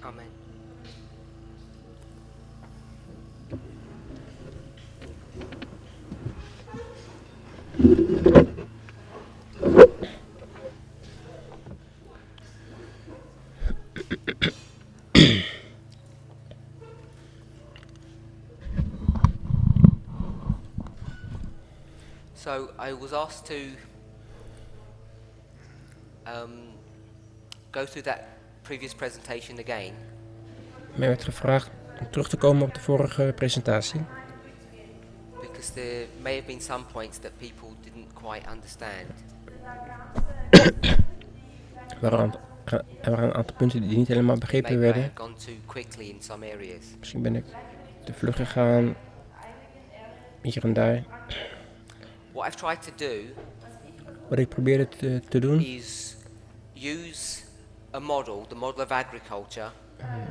Amen. So I was asked to go through that previous presentation again. Mij werd gevraagd om terug te komen op de vorige presentatie. Because there may have been some points that people didn't quite understand. Er waren een aantal punten die niet helemaal begrepen Maybe I werden. have gone too quickly in some areas. Misschien ben ik te vlug gegaan, hier en daar. What I've tried to do Wat ik probeerde te doen, is use a model, the model of agriculture,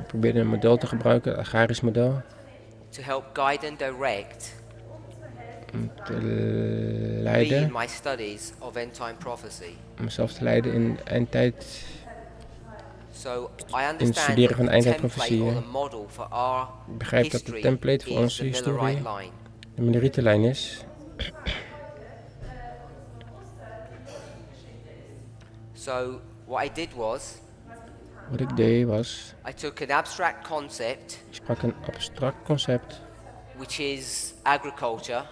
ik probeerde een model te gebruiken, een agrarisch model, to help guide and direct om te me in leiden, my studies of end time prophecy. om mezelf te leiden in de eindtijd, So I in het understand studeren van that the template eindtijdprofetieën. or the model for our Ik begrijp dat de history template voor is onze the Millerite historie line. de Milleritenlijn is. So what I did was Wat ik deed was, I took an abstract concept, ik sprak een abstract concept, which is agriculture,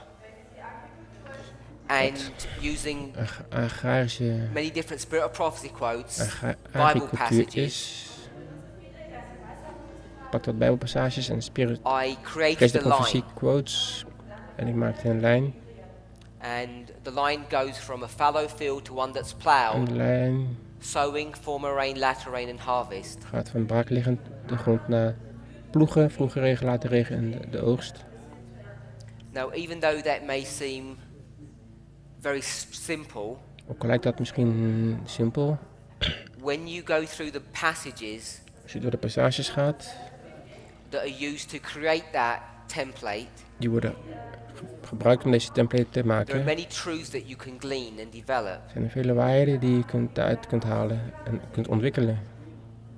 and using agrarische many different spirit of prophecy quotes, Bible agricultuur passages, is. Ik pakte wat bijbelpassages en I created geestelijke a profetie line. quotes en ik maakte een lijn. And the line goes from a fallow field to one that's En plowed, de lijn sowing, former rain, latter rain, and harvest. gaat van braakliggend de grond naar ploegen, vroege regen, late regen en de oogst. Now, even though that may seem very simple, Ook al lijkt dat misschien simpel, when you go through the passages als je door de passages gaat, that are used to create that template, die worden gebruikt om deze template te there are maken, many truths that you can glean and develop. zijn er vele waarheden die je uit kunt halen en kunt ontwikkelen.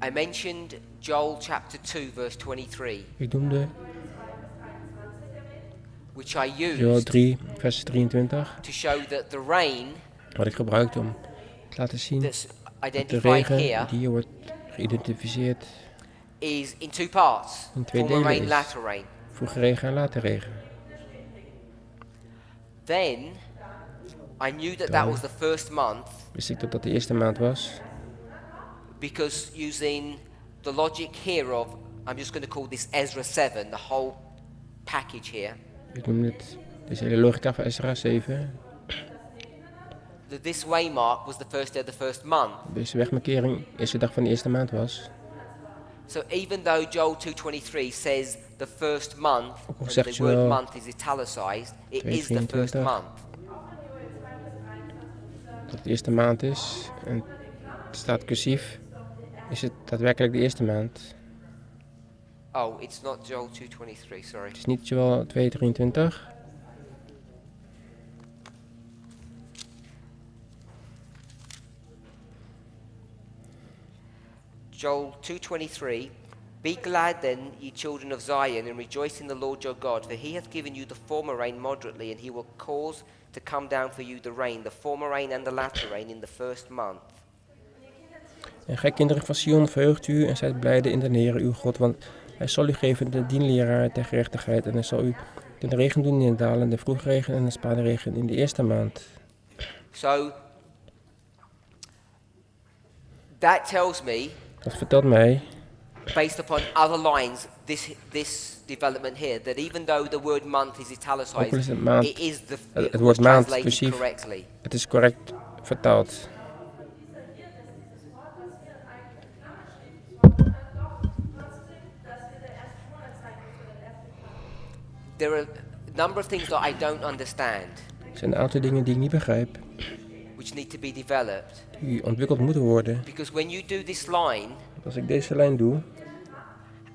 I mentioned Joel chapter 2 verse 23, Ik noemde which I Joel used 3, vers 23, to show that the rain wat ik gebruikte om te laten zien that's dat de identified regen here die hier wordt geïdentificeerd is in two parts, in twee former delen rain, is. latter rain. Vroege regen en late regen. Then I knew that that was the first month Wist ik dat dat de eerste maand was. because using the logic here of, I'm just going to call this Ezra 7, the whole package here. Ik noem dit, deze hele logica van Ezra 7. The this way mark was the first day of the first month. Deze wegmarkering eerste dag van de eerste maand was. So even though Joel 2:23 says the first month, Ook al and zegt the word Joel month is italicized, it is the first 2:23. month. Dat het de eerste maand is. En het staat cursief. Is het daadwerkelijk de eerste maand. Oh, it's not Joel 2:23, sorry. Het is niet Joel 2:23. Joel 2:23, be glad then, ye children of Zion, and rejoice in the Lord your God, for he hath given you the former rain moderately, and he will cause to come down for you the rain, the former rain and the latter rain, in the first month. En gij kinderen van Sion, verheugt u en zijt blijde in de Heere uw God, want hij zal u geven de dienleraar ter gerechtigheid en hij zal u de regen doen neerdalen, de vroegregen en de spaderegen in de eerste maand. So, that tells me, Dat vertelt mij, based upon other lines, this development here, that even though the word month is ook al italicized, is het maand, it is het was woord maand translated cursief, correctly. het is correct vertaald. There are a number of things that I don't understand, Er zijn een aantal dingen die ik niet begrijp, which need to be developed. die ontwikkeld moeten worden. Because when you do this line, Als ik deze lijn doe,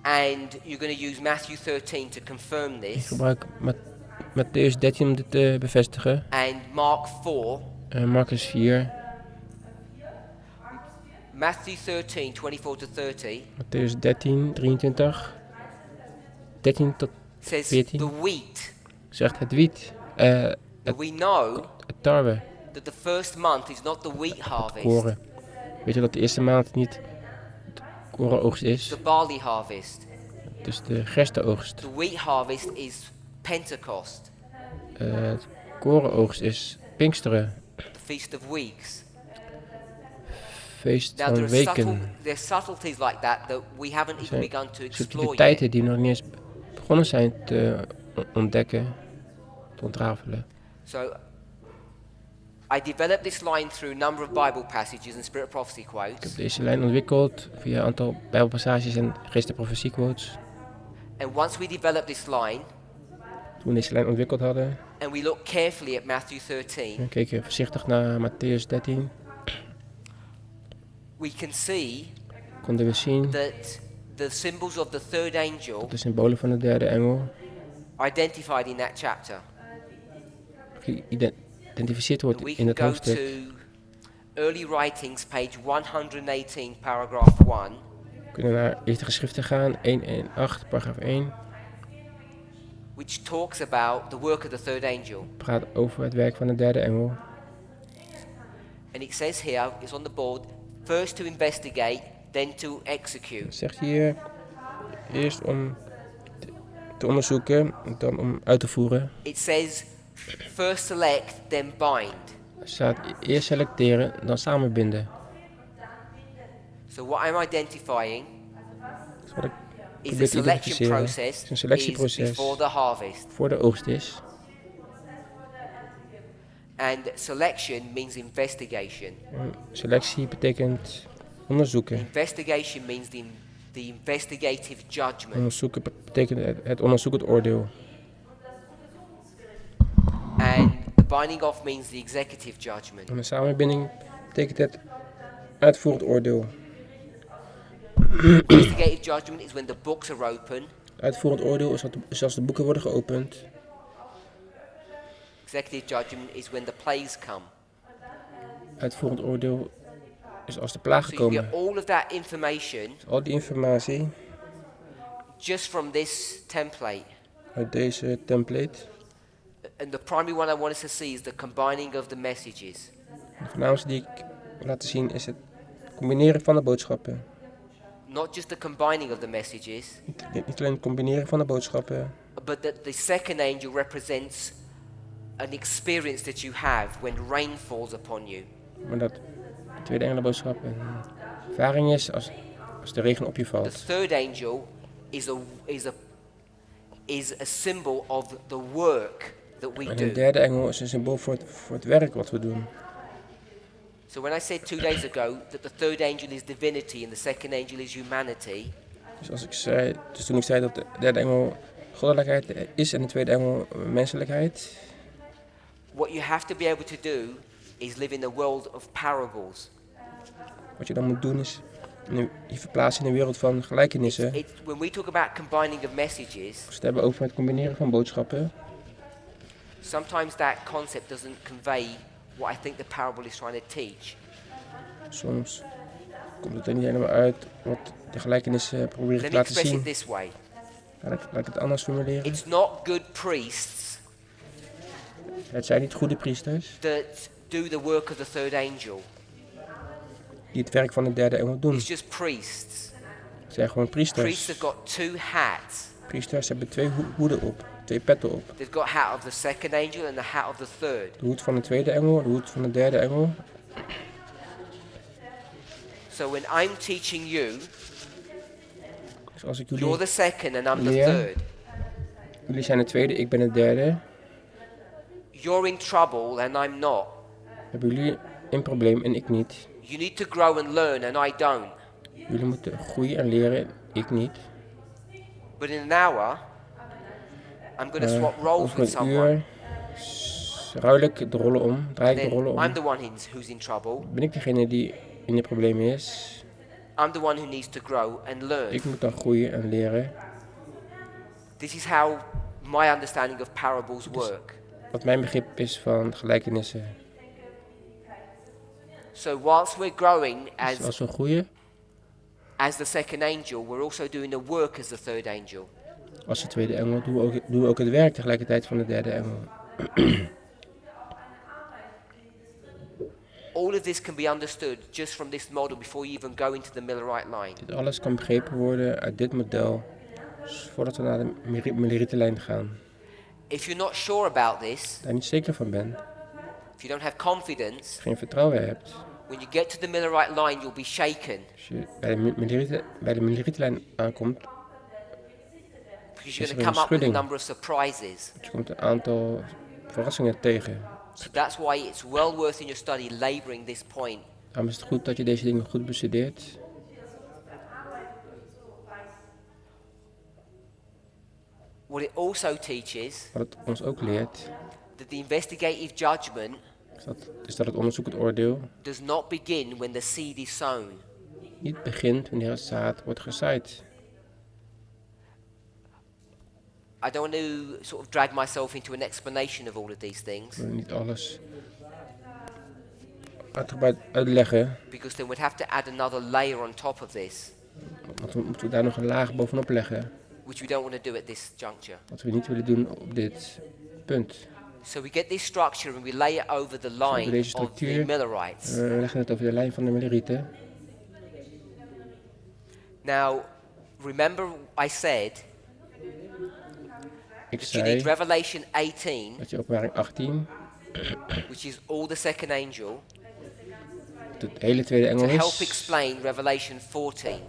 and you're going to use Matthew 13 to confirm ik this, gebruik Matthäus 13 om dit te bevestigen, and Mark 4, Marcus 4, Matthew 13, 24 to 30 Matthäus 13, 23, 13 tot says 14 the wheat. zegt het wiet, We know het tarwe, that the first month is not the wheat harvest, koren. Weet je dat de eerste maand niet de korenoogst is, the barley harvest. dus de gerstenoogst. The wheat harvest is Pentecost, Het korenoogst is Pinksteren, the Feast of Weeks. feest Now van weken. there's subtleties like that we haven't even zijn begun to explore subtiliteiten yet. die nog niet eens begonnen zijn te ontdekken, te ontrafelen. So I developed this line through a number of Bible passages and spirit prophecy Ik quotes. heb deze lijn ontwikkeld via een aantal bijbelpassages en geestelijke profetiequotes. And once we developed this line Toen we deze lijn ontwikkeld hadden, and we looked carefully at Matthew 13, dan keek je voorzichtig naar Matthäus 13, we can see konden we zien that the symbols of the third angel dat de symbolen van de derde engel are identified in that chapter. geïdentificeerd wordt We in can het go hoofdstuk. to Early Writings, page 118, paragraph 1. We kunnen naar eerste geschriften gaan, 118, paragraaf 1. Which talks about the work of the third angel. Praat over het werk van de derde engel. And it says here, it's on the board, first to investigate, then to execute. Het zegt hier eerst om te onderzoeken, dan om uit te voeren. It says, first select, then bind. Er staat eerst selecteren, dan samenbinden. So what I'm identifying Dus wat ik is probeer the te selection identificeren process is een selectieproces is before the harvest. voor de oogst is. And selection means investigation. En selectie betekent onderzoeken. Investigation means the investigative judgment. Onderzoeken betekent het onderzoekend oordeel. And the binding off means the executive judgment. En de samenbinding betekent het uitvoerend oordeel. Investigative judgment is when the books are open. Uitvoerend oordeel is als de boeken worden geopend. Executive judgment is when the plagues come. Uitvoerend oordeel is als de plagen So you komen. get all of that information Al die informatie just from this template. uit deze template. And the primary one I want us to see is the combining of the messages. De voornaamste die ik wil laten zien is het combineren van de boodschappen. Not just the combining of the messages, Niet alleen het combineren van de boodschappen, but that the second angel represents an experience that you have when rain falls upon you. maar dat de tweede engelenboodschap een ervaring is als de regen op je The valt. third angel is a symbol of the work that we En de do. derde engel is een symbool voor het werk wat we doen. So when I said 2 days ago that the third angel is divinity and the second angel is humanity, Dus toen ik zei dat de derde engel goddelijkheid is en de tweede engel menselijkheid, what you have to be able to do is live in a world of parables. wat je dan moet doen is je verplaatsen in een wereld van gelijkenissen. When we talk about combining of messages, Als we het hebben over het combineren van boodschappen, sometimes that concept doesn't convey what I think the parable is trying to teach. soms komt het er niet helemaal uit wat de gelijkenissen proberen Let te me laten express zien. it this way. Laat ik het anders formuleren. It's not good priests Het zijn niet goede priesters that do the work of the third angel. die het werk van de derde engel doen. It's just priests. Het zijn gewoon Priests priesters. have got two hats. Priesters hebben twee hoeden op, twee petten op. They've got hat of the second angel and the hat of the third. De hoed van de tweede engel, de hoed van de derde engel. So when I'm teaching you, Dus als ik you're jullie, the second and I'm the leer, third. jullie zijn de tweede, ik ben de derde. You're in trouble and I'm not. Hebben jullie een probleem en ik niet. You need to grow and learn and I don't. Jullie moeten groeien en leren, ik niet. But in an hour, I'm going to swap roles Over with een someone. uur ruil ik de rollen om, draai ik de Then rollen om. I'm the one who's in trouble. Ben ik degene die in de problemen is. I'm the one who needs to grow and learn. Ik moet dan groeien en leren. This is how my understanding of parables work. Wat mijn begrip is van gelijkenissen. So whilst we're growing Dus als we groeien, as the second angel, we're also doing the work as the third angel. als de tweede engel, doen we ook het werk tegelijkertijd van de derde engel. All of this can be understood just from this model before you even go into the Millerite line. Dit alles kan begrepen worden uit dit model, voordat we naar de Milleritenlijn gaan. If you're not sure about this, Daar niet zeker van ben, if you don't have confidence, geen vertrouwen hebt, when you get to the Millerite line, you'll be shaken. als je bij de Milleritenlijn aankomt, Because you're going to come up with a number of surprises. je komt een aantal verrassingen tegen. So that's why it's well worth in your study laboring this point. Daarom is het goed dat je deze dingen goed bestudeert. What it also teaches, Wat het ons ook leert, that the investigative judgment is dat het onderzoek, het oordeel, does not begin when the seed is sown. niet begint wanneer het zaad wordt gezaaid. I don't want to sort of drag myself into an explanation of all of these things, Ik wil niet alles uitgebreid uitleggen, because then we'd have to add another layer on top of this, want we moeten daar nog een laag bovenop leggen, which we don't want to do at this juncture. wat we niet willen doen op dit punt. So we get this structure and we lay it over the line deze of the structuur, Millerites. We leggen het over de lijn van de Millerieten. Now, remember I said Ik that you need zei Revelation 18, dat je Openbaring 18, which is all the second angel, de hele tweede to engel help is, explain Revelation 14.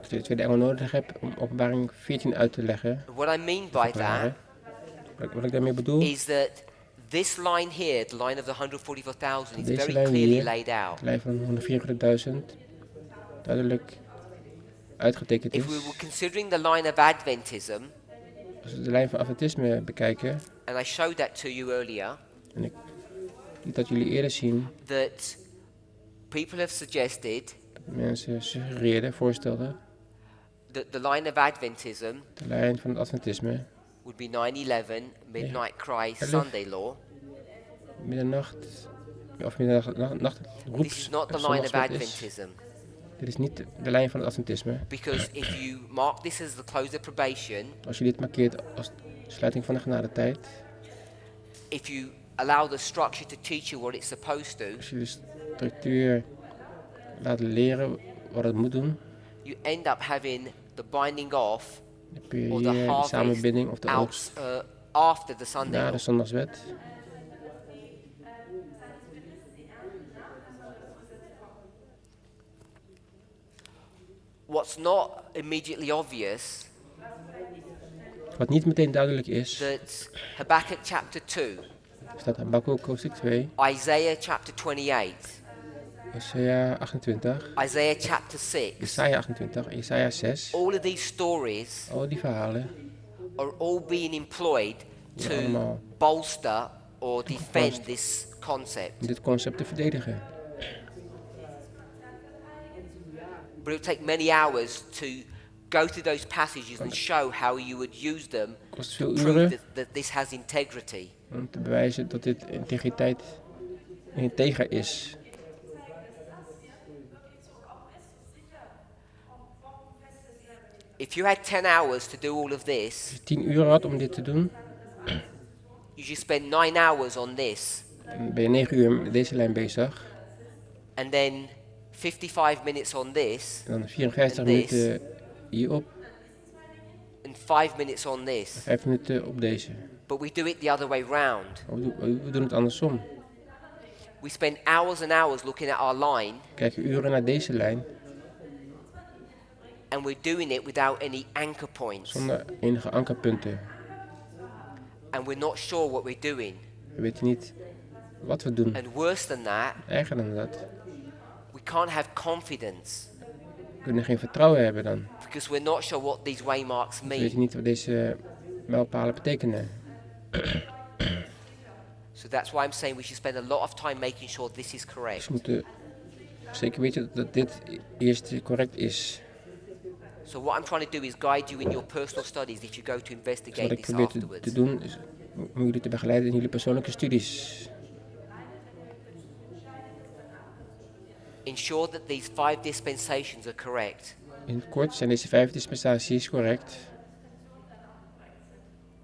dat je de tweede engel nodig hebt om Openbaring 14 uit te leggen. What I mean by that verklaren. Wat ik daarmee bedoel, is that this line here, the line of the 144,000, is deze very lijn clearly hier, laid out. de lijn van 144.000, duidelijk uitgetekend If we is. were considering the line of Adventism, Als we de lijn van Adventisme bekijken, and I showed that to you earlier, en ik liet dat jullie eerder zien, that people have suggested dat mensen suggereerden, voorstelden, that the line of Adventism de lijn van het Adventisme, would be 9/11, Midnight Cry, 11. Sunday Law. middernacht, of middernacht, roeps, This is not the line of zondagswet is. Adventism, Dit is niet de lijn van het Adventisme. because if you mark this as the close of probation, Als je dit markeert als sluiting van de genadetijd, if you allow the structure to teach you what it's supposed to, als je de structuur laat leren wat het moet doen, you end up having the binding off dan kun je or hier the de harvest samenbinding of de out oogst after the Sunday na law. de zondagswet. What's not immediately obvious, Wat niet meteen duidelijk is, that Habakkuk chapter 2, staat Habakkuk hoofdstuk 2, Isaiah chapter 28, Isaiah 28, Isaiah chapter 6, Jesaja 28, Jesaja 6. all of these stories Al die verhalen are all being employed to allemaal bolster or defend Gepast. this concept. om dit concept te verdedigen. But it will take many hours to go through those passages and show how you would use them Het kost to veel prove uren that this has integrity. om te bewijzen dat dit integriteit integer is. If you had 10 hours to do all of Als this, je 10 uur had om dit te doen, you should spend 9 hours on this dan ben je 9 uur met deze lijn bezig. and then 55 minutes on this En dan 54 En deze. minuten hierop, and 5 minutes on this. 5 minuten op deze. But we do it the other way round. We doen het andersom. We spend hours and hours looking at our line, We kijken uren naar deze lijn and we're doing it without any anchor points. zonder enige ankerpunten. And we're not sure what we're doing. We weten niet wat we doen. And worse than that, Erger dan dat. we can't have confidence We kunnen geen vertrouwen hebben dan. because we're not sure what these waymarks We weten mean. niet wat deze mijlpalen betekenen. So that's why I'm saying we should spend a lot of time making sure this is Dus correct. we moeten zeker weten dat dit eerst correct is. So what I'm trying to do is guide you in your personal studies if you go to Dus investigate wat ik this probeer te afterwards. doen is om jullie te begeleiden in jullie persoonlijke studies. ensure that these 5 dispensations are correct. In het kort zijn deze 5 dispensaties correct.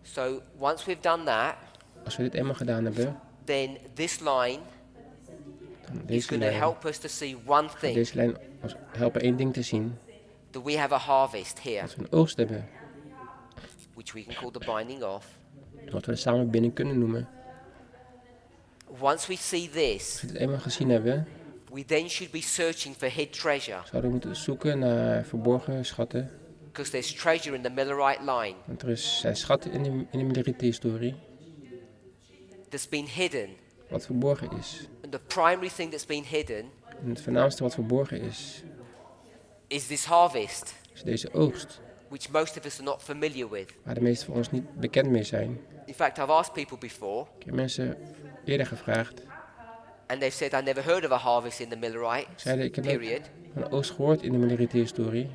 So once we've done that, Als we dit eenmaal gedaan hebben, then this line dan is deze going to lijn, help us to see one thing, deze lijn ons helpen één ding te zien. that we have a harvest here, Dat we een oogst hebben. which we can call the binding off. Wat we de samenbinding kunnen noemen. Once we see this, Als we dit eenmaal gezien hebben, we then should be searching for hid treasure, zouden we moeten zoeken naar verborgen schatten. because there's treasure in the Millerite line Want er zijn schatten in de Millerite-historie that's been hidden. wat verborgen is. And the primary thing that's been hidden En het voornaamste wat verborgen is this harvest, is deze oogst. which most of us are not familiar with. Waar de meesten van ons niet bekend mee zijn. In fact, I've asked people before, Ik heb mensen eerder gevraagd. and they've said, I never heard of a harvest in the Millerite Zeiden ik heb nooit period, van een oogst gehoord in de Millerite-historie.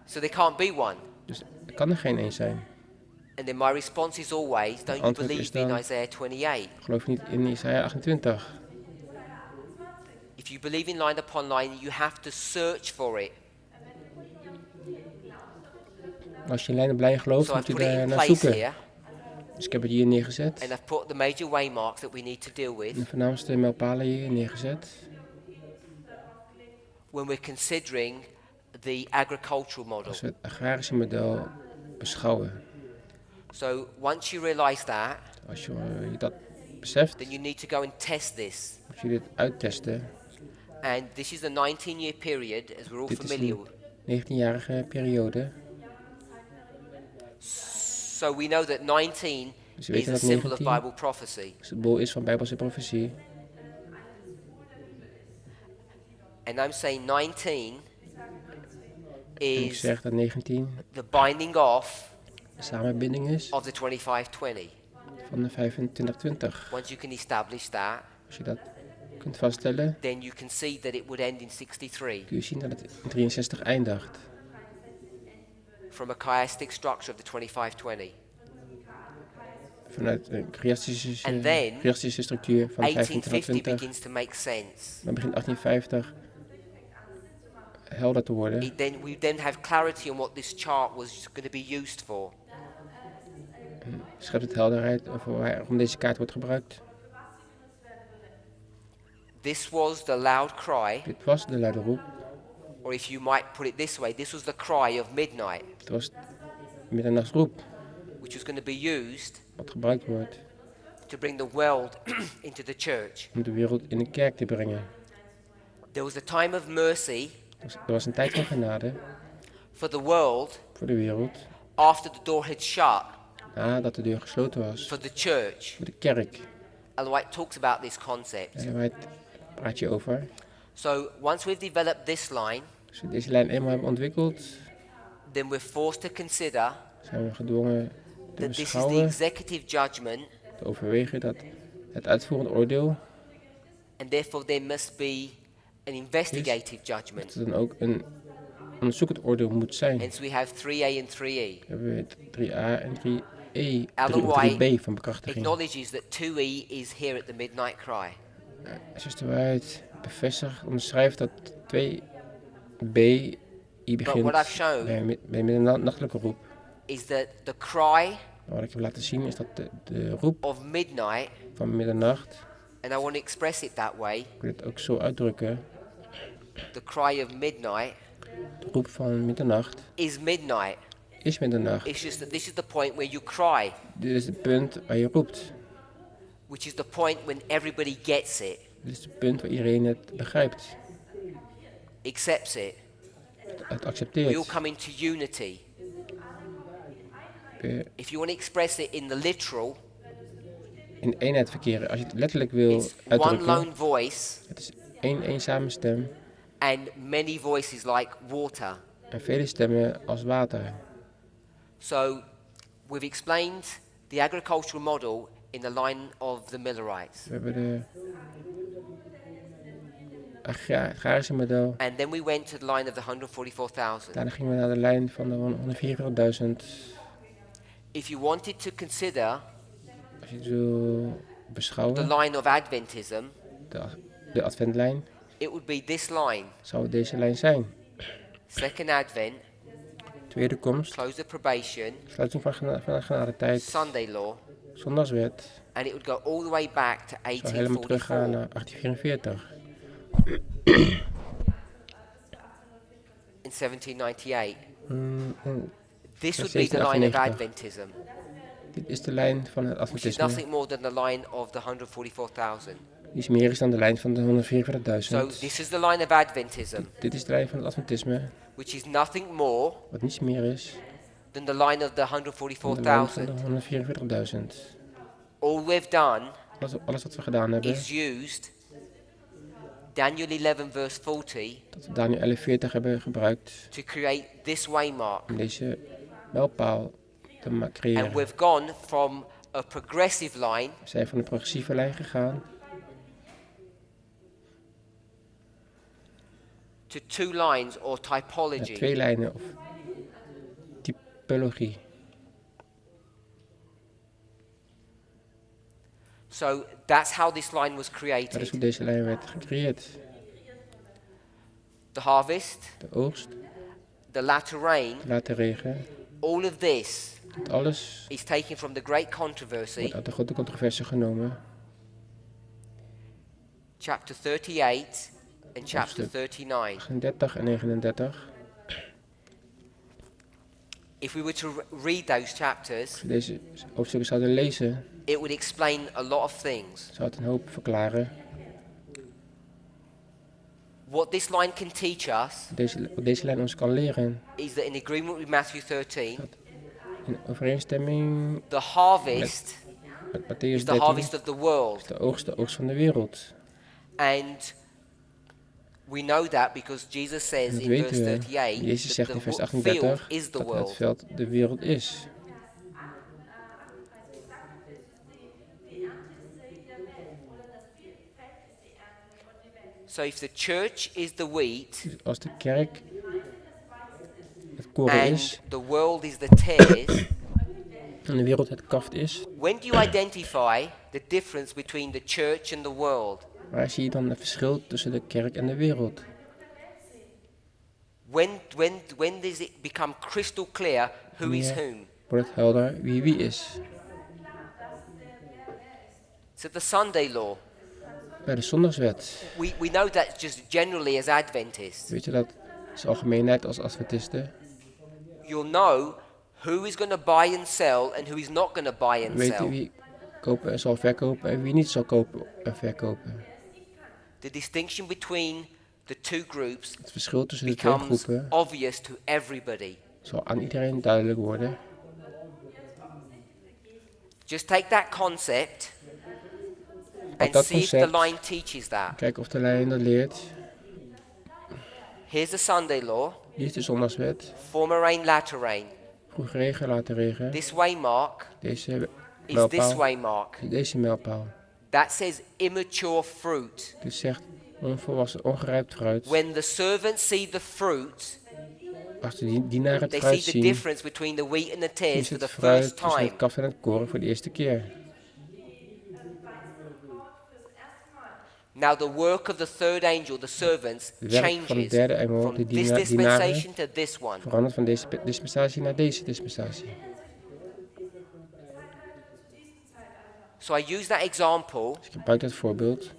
so there can't be one. Dus er kan er geen één zijn. And then my response is always, don't you Antwoord is believe in dan- Isaiah 28? Geloof je niet in Isaiah 28? If you believe in line upon line, you have to search for it. Als je in lijn op lijn gelooft, So moet I've je put it daar in naar place zoeken. here, Dus ik heb het hier neergezet. and I've put the major waymarks that we need to deal De with voornaamste mijlpalen hier neergezet. when we're considering the agricultural model. Als we het agrarische model beschouwen. So once you realize that, Als je dat beseft, then you need to go and test this. moet je dit uittesten. And this is a 19-year period, as we're all Dit is familiar een with. 19-jarige periode. So we know that 19 Dus we is weten a dat symbol of 19 Bible prophecy. het symbool is van Bijbelse profetie. And I'm saying 19 En ik is zeg dat 19 the binding off de samenbinding is of the 25-20. van de 25-20. Once you can establish that, Als je dat kunt vaststellen, then you can see that it would end in 63 kun je zien dat het in 63 eindigt. from a chiastic structure of the 25-20. Vanuit een And then, chiastische structuur van 1850 25-20. begins to make sense. Dan begint 1850 helder te worden. We then have clarity on what this chart was going to be used for. Schept het helderheid over waarom deze kaart wordt gebruikt. This was the loud cry, Dit was de luide roep. or if you might put it this way, this was the cry of midnight, Het was middernachtsroep which was going to be used wat gebruikt wordt to bring the world into the church. om de wereld in de kerk te brengen. There was a time of mercy Er was een tijd van genade for the world voor de wereld after the door had shut nadat de deur gesloten was for the church. voor de kerk. Ellen White talks about this concept. En waar praat je over? So once we've developed this line, Als we deze lijn eenmaal hebben ontwikkeld, then we're forced to consider zijn we gedwongen te that this is the beschouwen, executive judgment, te overwegen dat het uitvoerend oordeel and therefore there must be an investigative dat judgment. het dan ook een onderzoekend oordeel moet zijn. Hence we have 3A and 3E. Dan hebben we het 3a en 3e, Ellen 3b van bekrachtiging. Acknowledges that 2E is here at the midnight cry. Zuster White bevestigt, onderschrijft dat 2b hier begint what I've shown bij middernachtelijke roep. Is that the cry Maar wat ik heb laten zien is dat de roep of midnight, van middernacht, and I want to express it that way, ik wil het ook zo uitdrukken, the cry of midnight de roep van middernacht is midnight. is middernacht. It's just that this is the point where you cry, Dit is het punt waar je roept. which is the point when everybody gets it, Dit is het punt waar iedereen het begrijpt, accepts it. het We all accepteert. come into unity. We If you want to express it in the literal, in eenheid verkeren. Als je het letterlijk wil it's one uitdrukken, lone voice het is één eenzame stem and many voices like water. en vele stemmen als water. So we've explained the agricultural model in the line of the Millerites. We hebben de agrarische model. And then we went to the line of the 144,000. Daarna gingen we naar de lijn van de 144.000. If you wanted to consider Als je het wil the beschouwen, line of Adventism, de adventlijn, it would be this line. zou het deze lijn zijn. Second Advent, Tweede komst, close of probation, sluiting van de genadetijd, Sunday law, zondagswet. and it would go all the way back to Zou helemaal teruggaan 1844 naar 1844. in 1798. En This Dat would is be the line of 1798. Adventism, dit is de lijn van het which is Adventisme. nothing more than the line of the 144,000. Die is meer is dan de lijn van de 144.000. So this is the line of Adventism, Dit is de lijn van het Adventisme, which is nothing more wat niets meer is than the line of the dan de lijn van 144,000. de 144.000. All we've done Alles wat we gedaan hebben, is used Daniel 11 verse 40 dat we Daniel 11:40 hebben gebruikt to create this waymark. om deze mijlpaal te And creëren. we've gone from a progressive line We zijn van de progressieve lijn gegaan to two lines or naar typology. 2 lijnen of typologie. So that's how this line was Dat is created. hoe deze lijn werd gecreëerd. The harvest, De oogst, the latter rain, de late regen, all of this dit alles is taken from the great controversy, wordt uit de grote controverse genomen. chapter 38 and chapter Hoofdstuk 39. 38 en 39. If we were to read those chapters, Als we deze hoofdstukken zouden lezen, it would explain a lot of things. zou het een hoop verklaren. What this line can teach us Wat deze lijn ons kan leren. is that in agreement with Matthew 13, In overeenstemming the harvest met Matthäus is the 13 harvest of the world. is de oogst van de wereld. And we know that because Jesus says En dat in verse weten we. 38 Jezus zegt in that vers the 38 field is the dat het world. veld de wereld is. So if the church is the wheat Dus als de kerk het koren and is the world is the tares, en de wereld het kaft is, when do you identify the difference between the church and the world? waar zie je dan het verschil tussen de kerk en de wereld? When does it become crystal clear who is Wanneer whom? wordt het helder wie is? It's at the Sunday law. Bij de zondagswet. We know that just generally as Adventists. Weet je dat is algemeenheid als Adventisten? You'll know who is going to buy and sell and who is not going to buy and Weet je sell. wie kopen en zal verkopen en wie niet zal kopen en verkopen? The distinction between the two groups Het verschil tussen de twee becomes groepen obvious to everybody. zal aan iedereen duidelijk worden. Just take that concept and dat see if the concept. line teaches that. Kijk of de lijn dat leert. Here's the Sunday law. Hier is de zondagswet. Former rain, latter rain. Vroeg regen, later regen. This waymark Deze is this mijlpaal. waymark. Deze mijlpaal. That says immature fruit. Dit zegt onvolwassen, ongerijpt fruit. When the servants see the fruit, Als de dienaren het they fruit see the zien, difference between the wheat and the tares is for het the fruit first tussen time. het kaf en het koren voor de eerste keer. Now the work of the third angel, the servants, Het werk van de changes derde engel, from de this dienaren, dispensation to this one. verandert van deze dispensatie naar deze dispensatie. So I use that example Dus ik gebruik dat voorbeeld.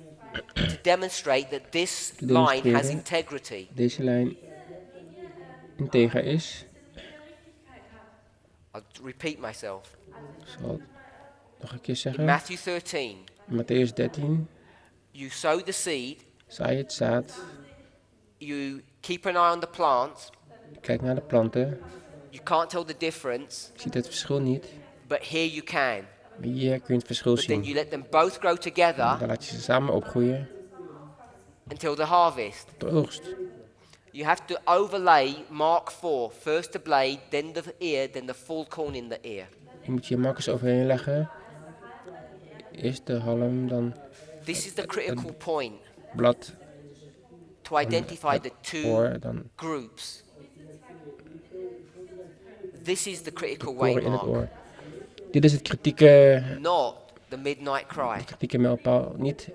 to demonstrate that this Te line has demonstreren. integrity. Deze lijn integer is. I'll repeat myself. Ik zal het nog een keer In zeggen. Matthew 13, In Matthäus 13. you sow the seed, Zaai het zaad. you keep an eye on the plant, Kijk naar de planten. you can't tell the difference, Je ziet het verschil niet. but here you can. Maar hier kun je het verschil But then zien. you let them both grow together Dan laat je ze samen opgroeien until the harvest. tot de oogst. You have to overlay Mark 4, first the blade, then the ear, then the full corn in the ear. Je moet je makkers overheen leggen. Eerst de halm, dan This is the critical point blad, to identify the het two oor, dan groups. This is the critical koren in het waymark, oor. Dit is het kritieke not the midnight cry. mijlpaal, niet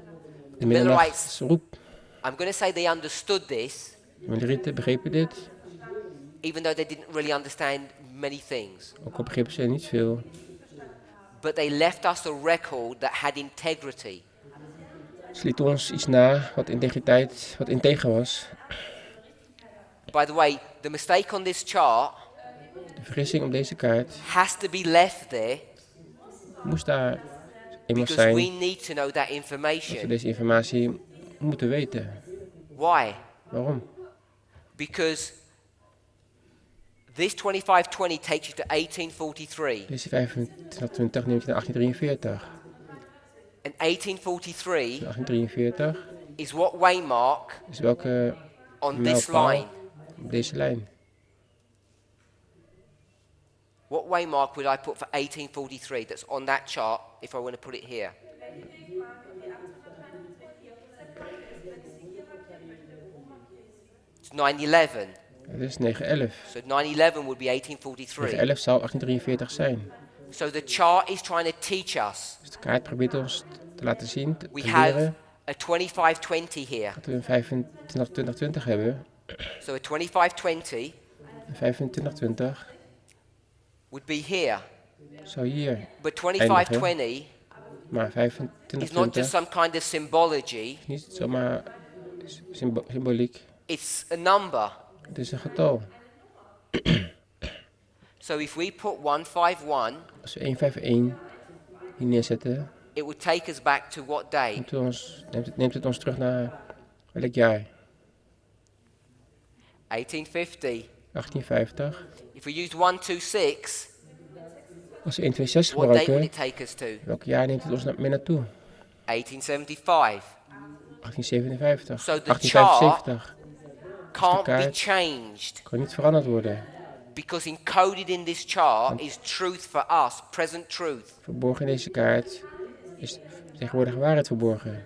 de middernachtsroep. I'm going to say they understood this, Milerieten begrepen dit, even though they didn't really understand many things. ook al begrepen ze niet veel. But they left us a record that had integrity. Ze lieten ons iets na wat integriteit, wat integer was. By the way, the mistake on this chart De vergissing op deze kaart has to be left there moest daar eenmaal because zijn we need to know that dat we information. deze informatie moeten weten. Why? Waarom? Because this 2520 takes you to 1843. Deze 2520 neemt je naar 1843. And 1843 1843 is what waymark is welke on this mijlpaal line. op deze lijn. What waymark would I put for 1843 that's on that chart if I want to put it here? It's 9/11. Dat is 9/11. So 9/11 would be 1843. 9/11 zou 1843 zijn. So the chart is trying to teach us. Dus de kaart probeert ons te laten zien, te We have leren a 2520 here. dat we een 25-20-20 hebben. So a 2520 Een 25-20 would be here. zou hier But eindigen. 2520 Maar is not 25-20 just some kind of symbology. is niet zomaar symboliek. It's a number. Het is een getal. So if we put 151, Als we 151 hier neerzetten, it would take us back to what day? neemt het ons terug naar welk jaar? 1850. 1850. If we used 126, Als we 126 what date would gebruiken, it take us to? welk jaar neemt het ons mee naartoe? 1875. 1857. So the 1875. Can't be kaart changed kan niet veranderd worden. because encoded in this chart is truth for us, present truth. Verborgen in deze kaart is tegenwoordig waarheid verborgen.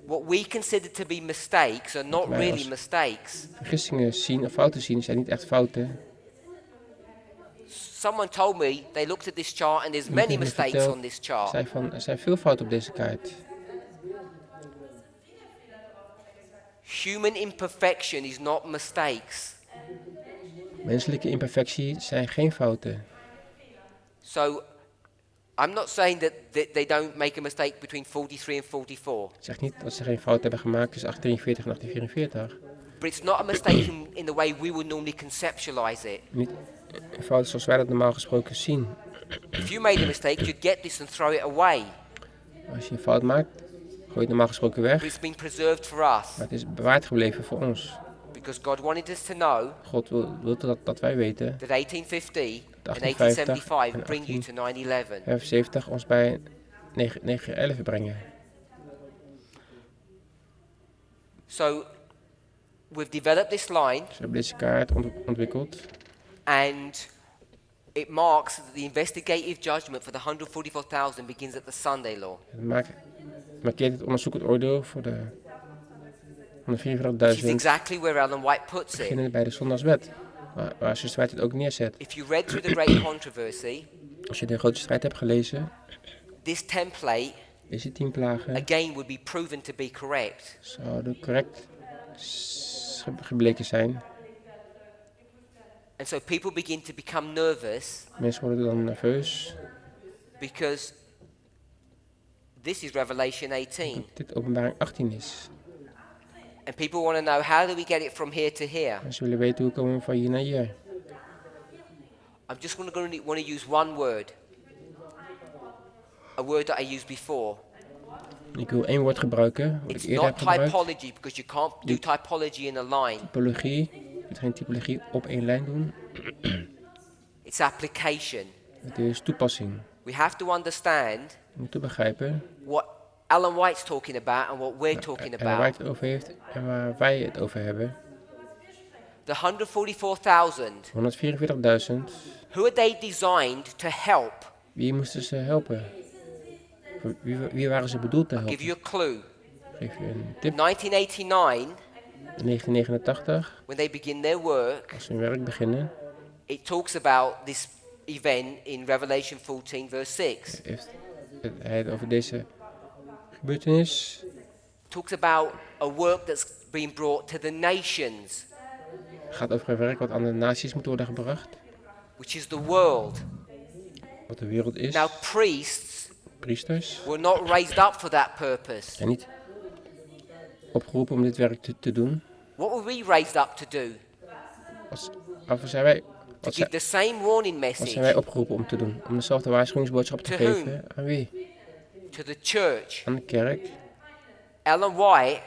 What we consider to be mistakes are not Wij really als- mistakes. Vergissingen zien of fouten zien zijn niet echt fouten. Someone told me they looked at this chart and there's Iemand many heeft me mistakes verteld, on this chart. zei van, er zijn veel fouten op deze kaart. Human imperfection is not mistakes. Menselijke imperfectie zijn geen fouten. So I'm not saying that they don't make a mistake between 43 and 44. Ik zeg niet dat ze geen fout hebben gemaakt tussen 1843 en 1844. But it's not a mistake in the way we would normally conceptualize it. Niet een fout zoals wij dat normaal gesproken zien. If you made a mistake, you'd get this and throw it away. Als je een fout maakt, gooi je het normaal gesproken But weg. it's been preserved for us. Maar het is bewaard gebleven voor ons. Because God wanted us to know God wil dat wij weten that 1850 and 1850 1875 en bring you to 9/11. 75 ons bij 9/11 brengen. So we've developed this line Dus we hebben deze kaart ontwikkeld. and it marks that the investigative judgment for the 144,000 begins at the Sunday law. Het markeert het onderzoekend oordeel voor de Which is 144.000 exactly where Ellen White puts it. beginnen bij de zondagswet. Waar Zus White het ook neerzet. If you read through the great controversy, Als je de grote strijd hebt gelezen, this template deze 10 plagen again would be proven to be correct. zouden correct gebleken zijn. And so people begin to become nervous Mensen worden dan nerveus. because this is Revelation 18. Dit openbaring 18 is. And people want to know, how do we get it from here to here? En ze willen weten hoe komen we van hier naar hier. I'm just want to use one word. A word that I used before. Ik wil één woord gebruiken, wat ik It's eerder heb not gebruikt. typology because you can't do typology in a line. Typologie. Je kunt geen typologie op één lijn doen. It's application. Het is toepassing. We have to understand Je moet begrijpen what Ellen White's talking about and what we're talking en waar hij about. het over heeft en waar wij het over hebben. The 144,000, 144.000. who are they designed to help? Wie moesten ze helpen? Voor wie waren ze bedoeld te Give helpen? you a clue. Geef je een tip. 1989, In 1989, when they begin their work, als ze hun werk beginnen, it talks about this event in Revelation 14 verse 6. heeft hij het over deze gebeurtenis talks about a work that's been brought to the nations, Het gaat over een werk wat aan de naties moet worden gebracht. which is the world. Wat de wereld is. Now, priests Priesters were not raised up for that purpose. zijn niet opgeroepen om dit werk te doen. What were we raised up to do? Waarvoor zijn wij, To give the same warning wat zijn wij message opgeroepen om te doen? Om dezelfde waarschuwingsboodschap te To geven. Aan wie? to the church. Aan de kerk. Ellen White,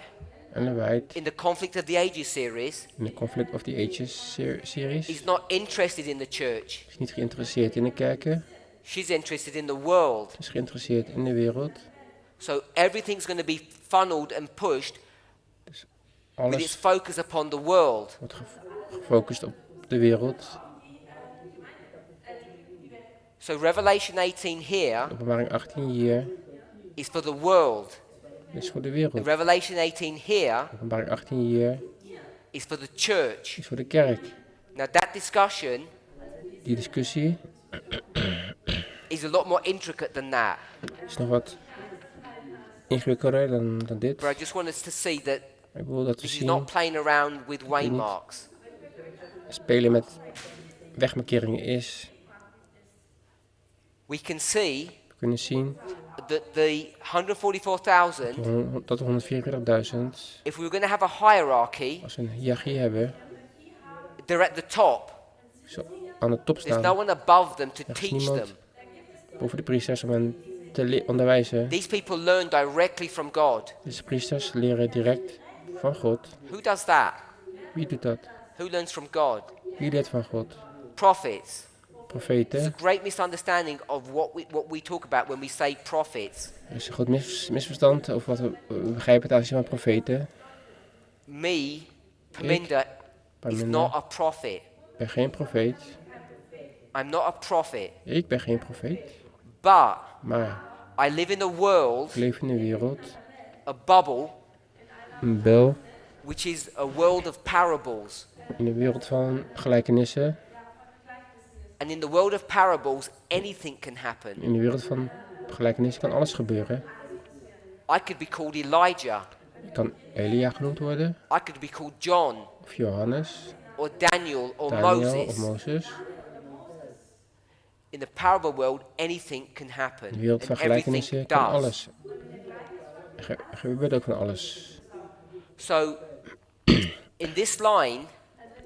Ellen White in the Conflict of the Ages series, in de Conflict of the Ages series is not interested in the church. is niet geïnteresseerd in de kerken. She's interested in the world. Ze is geïnteresseerd in de wereld. So everything's going to be funneled and pushed with its Alles focus upon the world. wordt gefocust op de wereld. So Revelation 18 here Openbaring 18 hier is for the world. is voor de And wereld. Revelation 18 here Openbaring 18 hier is for the church. is voor de kerk. Now that discussion Die discussie is a lot more intricate than that. is nog wat ingewikkelder dan dit. But I just want us to see that Ik wil dat we this is zien, not playing around with waymarks. spelen met wegmarkeringen is. We can see We kunnen zien that the 144,000, dat 144.000, if we were going to have a hierarchy, als we een hiërarchie hebben, they're at the top. zo aan de top There's no staan. one above them to Er is teach niemand them. boven de priesters om hen te onderwijzen. These people learn directly from God. Deze priesters leren direct van God. Who does that? Wie doet dat? Who learns from God? Wie leert van God? Prophets. There's Profeten. a great misunderstanding of what we talk about when we say prophets. Er is een groot misverstand over wat we begrijpen het aanzien van profeten. Me, Parminder, is Parminder. not a prophet. Ik ben geen profeet. I'm not a prophet. Ik ben geen profeet. But Maar I live in a world, ik leef in een wereld, a bubble, een bel, which is a world of parables. in een wereld van gelijkenissen. And in the world of parables, anything can happen. In de wereld van gelijkenissen kan alles gebeuren. I could be called Elijah. Ik kan Elia genoemd worden, I could be called John of Johannes, or Daniel or Daniel of Moses. Mozes. In the parable world, anything can In happen. de wereld van And everything gelijkenissen kan does. alles. Er gebeurt ook van alles. So, in this line,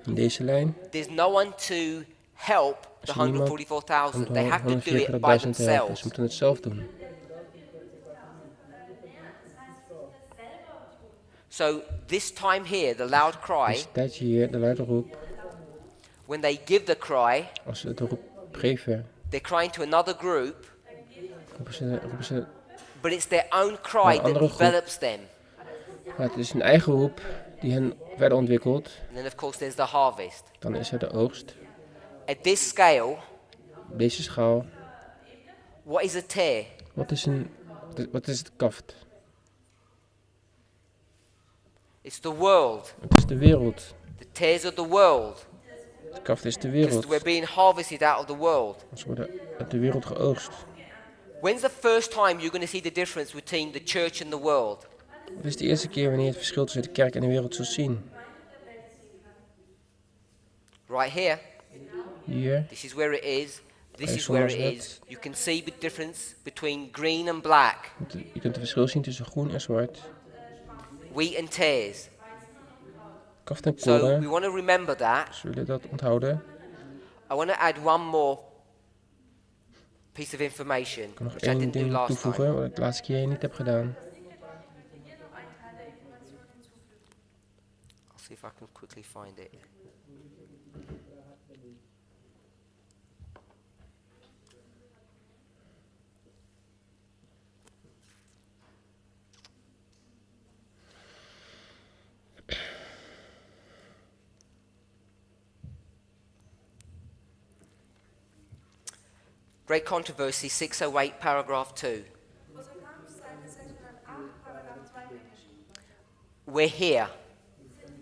In deze lijn, there's no one to help the is er niemand om 144,000. de They have to do it by 144.000 te helpen. themselves. Ze moeten het zelf doen. So, this time here, the loud cry, Dus tijdje hier, de luide roep, when they give the cry, als ze de roep geven, they're crying to another group, roepen ze, but it's their own cry Een that andere groep. develops them. maar het is een eigen roep die hen verder ontwikkelt. And then, of course, there's the harvest. Dan is er de oogst. At this scale, Op deze schaal, what is a tear? wat is het kaft? It's the world. Het is de wereld. The tares of the world. Het kaft is de Because wereld. we're being harvested out of the world. Ze worden uit de wereld geoogst. When's the first time you're going to see the difference between the church and the world? Het is de eerste keer wanneer je het verschil tussen de kerk en de wereld zult zien. Right here. Hier, This is where it is. This Bij is where it zonnerzet. is. You can see the difference between green and black. je kunt het verschil zien tussen groen en zwart. Wheat and tares. Kaft en So we koren. want to remember that. Zullen dat onthouden? I want to add one more piece of information, Ik kan nog which I één didn't do ding last toevoegen, time. wat ik de laatste keer niet heb gedaan. I'll see if I can quickly find it. Great Controversy 608, paragraph 2. We're here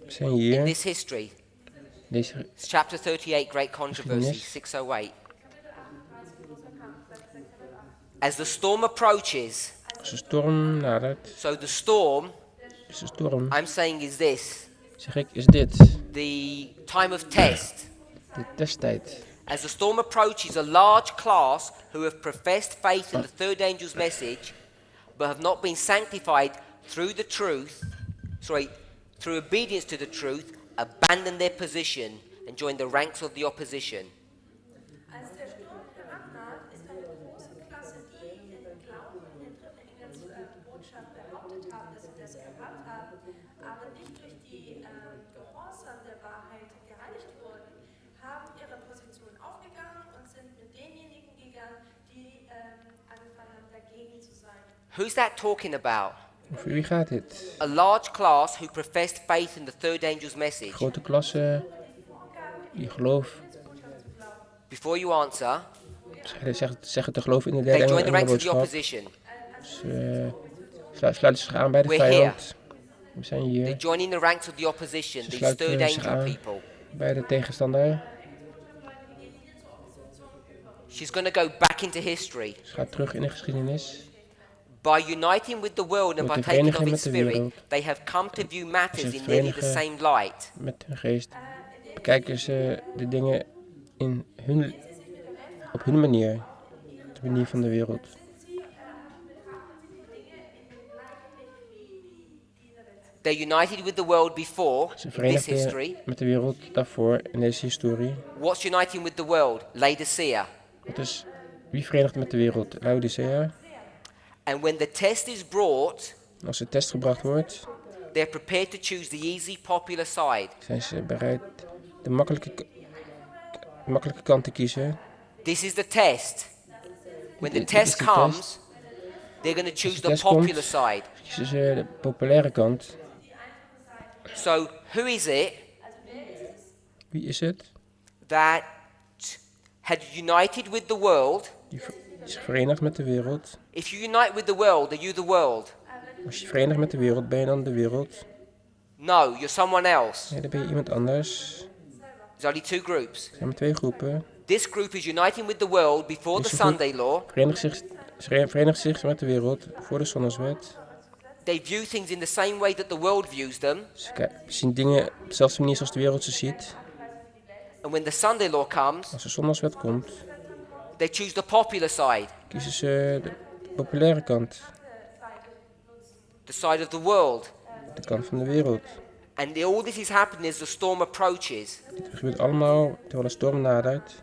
We zijn in hier. this history. Deze It's chapter 38, Great Controversy Geschiedenis. 608. As the storm approaches, als de storm nadert, so the storm is de storm. I'm saying is this, Zeg ik, is dit the time of test. de testtijd? As the storm approaches, a large class who have professed faith in the third angel's message, but have not been sanctified through obedience to the truth, abandon their position and join the ranks of the opposition. Als der Sturm herannaht, ist eine große Klasse, die in Glauben in den dritten Engelsbotschaft behauptet haben, dass sie das gehabt haben, aber nicht durch die Gehorsam der Wahrheit gereinigt wurden, haben ihre Position aufgegangen und sind mit denjenigen gegangen, die angefangen haben, dagegen zu sein. Who's that talking about? Voor wie gaat dit? A large class who professed faith in the third angel's message. Grote klasse die geloof. Before you answer, Zeggen te geloven in de they derde join the ranks of the engelboodschap. opposition. Sluiten zich aan bij de We're vijand. We zijn They hier join in the ranks of the opposition, Ze these third sluiten zich angel aan people. bij de tegenstander. She's going to go back into history. Ze gaat terug in de geschiedenis. By uniting with the world and Door by te taking of verenigen its met de spirit, wereld. they have come to view matters Ze in nearly the verenigen same light. Met hun geest bekijken ze de dingen op hun manier. De manier van de wereld. They united with the world before Ze in this verenigden history. met de wereld daarvoor in deze historie. What's uniting with the world? Laodicea. Dus wie verenigt met de wereld? Laodicea. And when the test is brought, Als de test gebracht wordt, they're prepared to choose the easy, popular side. zijn ze bereid de makkelijke kant te kiezen. This is the test. When the Dit test is de comes, test. they're going to choose de the test popular komt, side. kiezen ze de populaire kant. So who is it Wie is het? that had united with the world? Die zich verenigt met de wereld. If you unite with the world, are you the world? Als je verenigt met de wereld, ben je dan de wereld? No, you're someone else. Nee, dan ben je iemand anders. There's only two groups. Er zijn maar twee groepen. This group is uniting with the world before the Deze groep Sunday law. verenigt zich met de wereld voor de zondagswet. They view things in the same way that the world views them. Ze zien dingen op dezelfde manier zoals de wereld ze ziet. And when the Sunday law comes, Als de zondagswet komt, they choose the popular side, kiezen ze de populaire kant. the side of the world. De kant van de wereld. And all this is happening as the storm approaches. Dit gebeurt allemaal terwijl de storm nadert.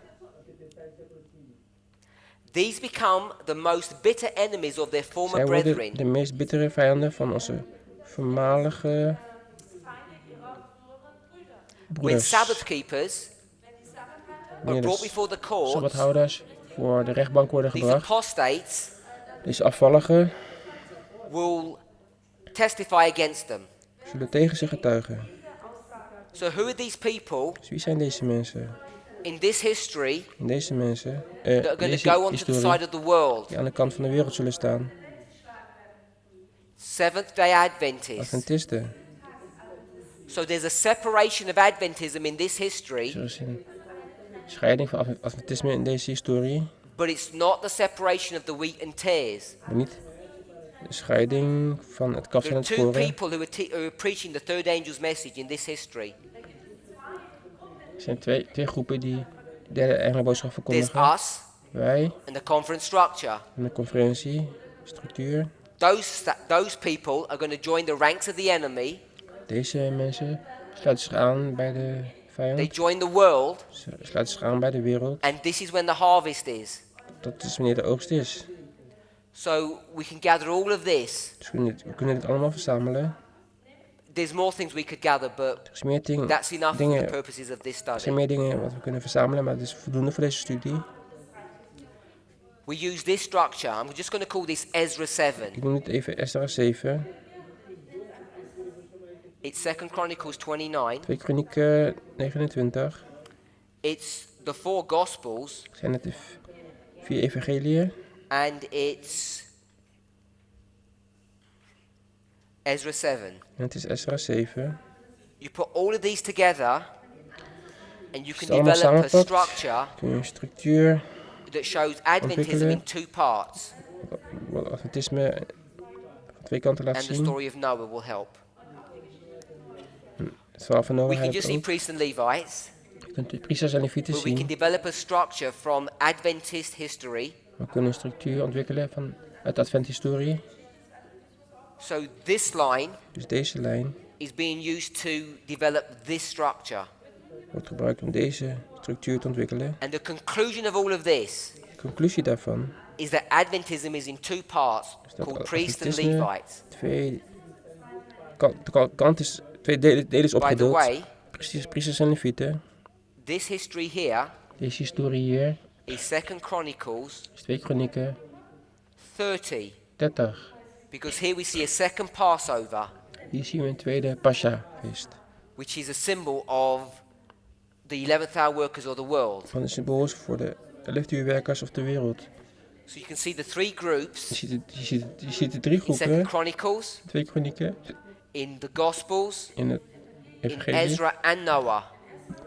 These become the most bitter enemies of their former Zij worden brethren. de meest bittere vijanden van onze voormalige When broeders. Sabbath keepers are Wanneer brought de before the court, sabbathouders voor de rechtbank worden these gebracht. apostates Deze afvalligen will testify against them. zullen tegen zich getuigen. So who are these people Dus wie zijn deze mensen? in this history En deze mensen, that are going to deze go onto the historie, side of the world? die aan de kant van de wereld zullen staan? Seventh-day Adventists. Adventisten. So there's a separation of Adventism in this history, Er is een scheiding van Adventisme in deze historie, but it's not the separation of the wheat and tares. maar niet de scheiding van het kaf en There are het two koren. people who are preaching the third angel's message in this history. Er zijn twee groepen die de derde engelenboodschap There's verkondigen. us Wij and the conference structure. en de conferentiestructuur. Those people are going to join the ranks of the enemy. Deze mensen sluiten zich aan bij de They vijand. join the world, Ze sluiten zich aan bij de wereld. and this is when the harvest is. Dat is wanneer de oogst is. So we can gather all of this. Dus we kunnen dit allemaal verzamelen. There's more things we could gather, but Er is meer that's enough for the dingen, purposes of this er zijn study. meer dingen wat we kunnen verzamelen, maar het is voldoende voor deze studie. We use this structure. I'm just going to call this Ezra 7. Ik noem het even Esdra 7, It's 2 Chronicles 29. 2 Kronieken 29. It's the four Gospels, Het zijn het de 4 evangeliën. and it's Ezra 7. En het is Esdra 7. You put all of these together, and you Als je can het allemaal develop a samenpakt, structure kun je een structuur, that shows Adventism in two parts, wat Adventisme van twee kanten laat and the zien. story of Noah will help. Het verhaal van Noach We can hebben just we see ook. priests and Levites, Je kunt de priesters en levieten but we can zien. develop a structure from Adventist history. We kunnen een structuur ontwikkelen uit de Adventhistorie. So this line Dus deze lijn is being used to develop this structure. wordt gebruikt om deze structuur te ontwikkelen. And the conclusion of all of this De conclusie daarvan is that Adventism is in two parts, is dat called priests and Adventisme Levites. kant is twee delen is By the opgedeeld. way, Priesters en levieten. this history here Deze historie hier is 2 Chronicles is 2 Kronieken 30, 30. because here we see a second Passover, Hier zien we een tweede Pascha-feest. which is a symbol of the 11th hour workers of the world. Van de symbool is voor de 11 uur werkers of de wereld. So you can see the three groups Je ziet de 3 in 2 groepen. Chronicles, 2 Kronieken in the Gospels, in het in Evangelie, Ezra and Noah.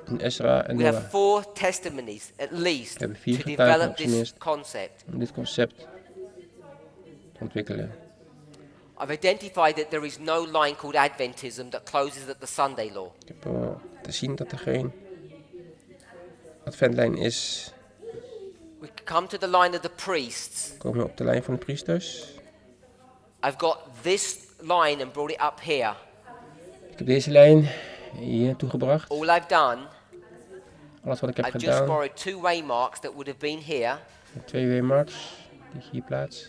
in Ezra en We have Noach. 4 testimonies at least We hebben to 4 getuigen develop op this zijn minst concept. om dit concept te ontwikkelen. I've identified that there is no line called Adventism that closes at the Sunday law. Ik heb te zien dat er geen adventlijn is. We come to the line of the priests. We komen op de lijn van de priesters. I've got this line and brought it up here. Ik heb deze lijn hier naartoe gebracht. All I've done, Alles wat ik heb I've just gedaan. borrowed 2 waymarks that would have been here, Met 2 waymarks die ik hier plaats.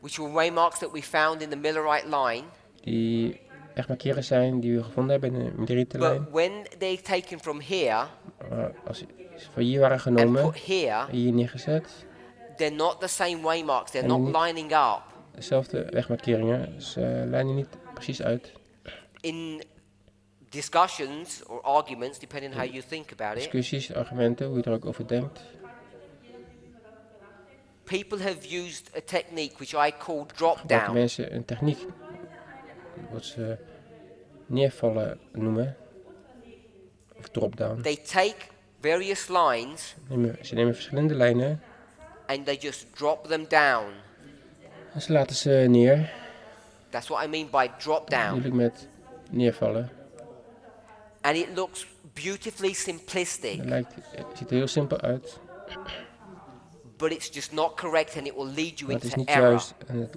which were waymarks that we found in the Millerite line. Die echt markeren zijn die we gevonden hebben in de Midderietenlijn. But when they're taken from here Als ze van hier waren and genomen put here, en hier neergezet. they're not the same waymarks. They're En not niet- lining up. Dezelfde wegmarkeringen. Ze lijnen niet precies uit. In discussions or arguments, depending on how you think about it, Discussies, argumenten, hoe je er ook over denkt. people have used a technique which I call drop Gebruiken down. mensen een techniek. Wat ze neervallen noemen. Of drop-down. They take various lines Ze nemen verschillende lijnen. and they just drop them down. En ze laten ze neer. That's what I mean by drop down. Natuurlijk met neervallen. And it looks beautifully simplistic, Het ziet er heel simpel uit. but it's just not correct and it will lead you Maar het is into niet error. juist. En het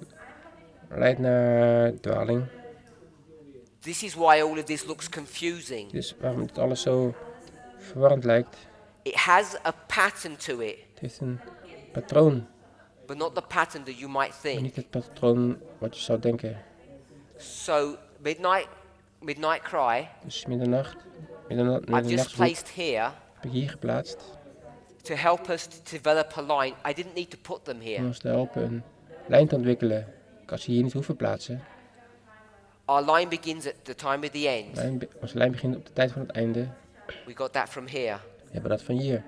leidt naar dwaling. This is why all of this looks confusing. Dus waarom het alles zo verwarrend lijkt. It has a pattern to it, Het heeft een patroon. but not the pattern that you might Maar think. niet het patroon wat je zou denken. So midnight cry, Dus middernacht. I've just Middernachtsroep placed here heb ik hier geplaatst. to help us to develop a line. I didn't need to put them Om here. ons te helpen een lijn te ontwikkelen. Ik had ze hier niet hoeven plaatsen. Our line begins at the time of the end. Onze lijn begint op de tijd van het einde. We got that from here. We hebben dat van hier.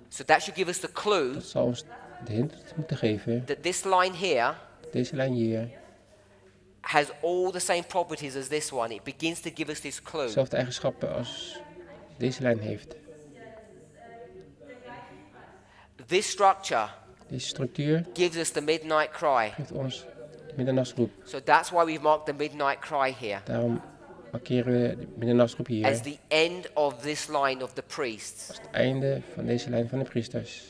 So that should give us the clue Dat zal ons de hint moeten geven. that this line here Deze lijn hier. has all the same properties as this one. It begins to give us this clue. Dezelfde eigenschappen als deze lijn heeft. This structure Deze structuur gives us the midnight cry. geeft ons de middernachtsroep. So that's why we've marked the midnight cry here Daarom markeren we de middernachtsroep hier. as the end of this line of the priests. Als het einde van deze lijn van de priesters.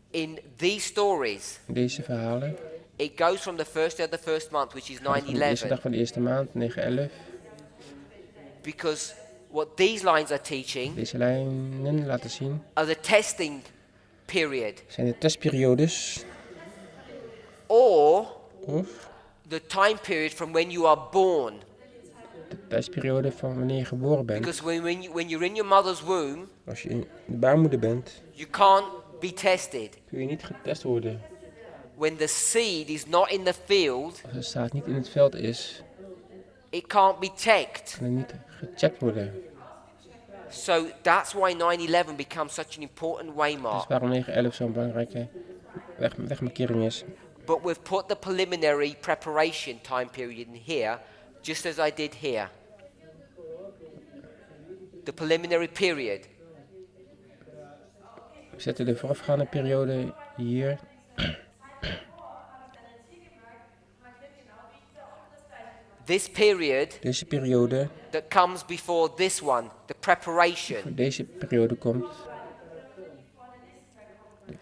In these stories, In deze verhalen. it goes from the first day of the first month, which is Van de eerste 9/11. dag van de eerste maand, 9/11. Because what these lines are teaching Deze lijnen laten zien. are the testing period Zijn de testperiodes. or Of the time period from when you are born. de testperiode van wanneer je geboren bent. Because when you're in your mother's womb, Als je in de baarmoeder bent, you can't be tested. kun je niet getest worden. When the seed is not in the field, Als de zaad niet in het veld is, it can't be checked. kan er niet gecheckt worden. So that's why 9/11 becomes such an important Dat is waymark. waarom 9/11 zo'n belangrijke wegmarkering is. But we've put the preliminary preparation time period in here, just as I did here. The preliminary period. We zetten de voorafgaande periode hier. This period Deze periode, that comes before this one, the preparation. voor deze periode komt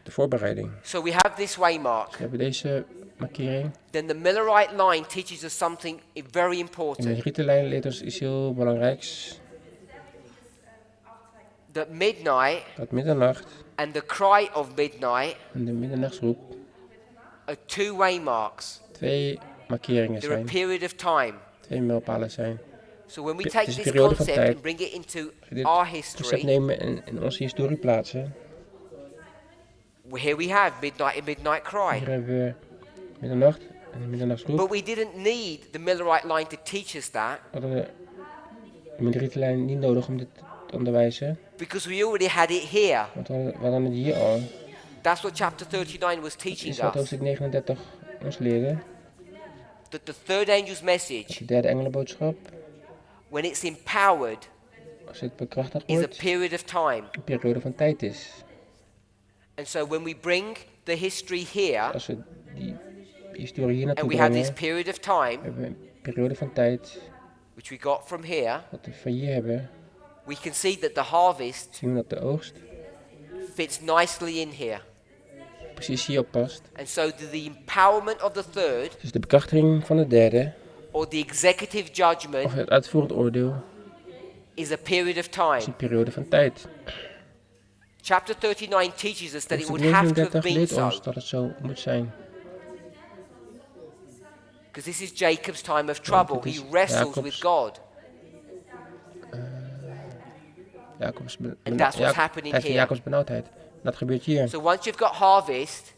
de voorbereiding. So we have this waymark. We hebben deze markering. Then the Millerite line teaches us something very En de important. rietenlijn leert ons iets heel belangrijks. That midnight Dat middernacht and the cry of midnight en de middernachtsroep are two waymarks. 2 markeringen They're a zijn. period of time. 2 mijlpalen zijn. So when we Het take is een this periode van concept tijd. and bring it into Als we dit our concept history, nemen en in onze historie plaatsen. here we have midnight and midnight cry. Hier hebben we middernacht en de middernachtsroep. But we didn't need the Millerite line to teach us that We hadden de rietenlijn niet nodig om dit te onderwijzen. because we already had it here. Want we hadden het hier al. That's what chapter 39 was Dat teaching is wat us. hoofdstuk 39 ons leerde. That the third angel's message, De derde engelenboodschap, when it's empowered, als het bekrachtigd is a wordt, period of time. een periode van tijd is. And so when we bring the history here Als we die historie hier naartoe and we have this brengen, period of time, hebben we een periode van tijd, which we got from here, wat we van hier hebben, we can see that the harvest zien we dat de oogst fits nicely in here. precies hierop past. And so the empowerment of the third, Dus de bekrachtiging van de derde, or the executive of judgment, het uitvoerend oordeel, is a period of is time. een periode van tijd. Chapter 39 teaches us that it Hoofdstuk would have to have 39 been leert so. ons dat het zo moet zijn. Because this is Jacob's time of trouble. dit is He wrestles Jacob's- with God. Jacobs And that's what's happening tijd van here. Jacobs benauwdheid. Dat gebeurt hier. So once you've got harvest,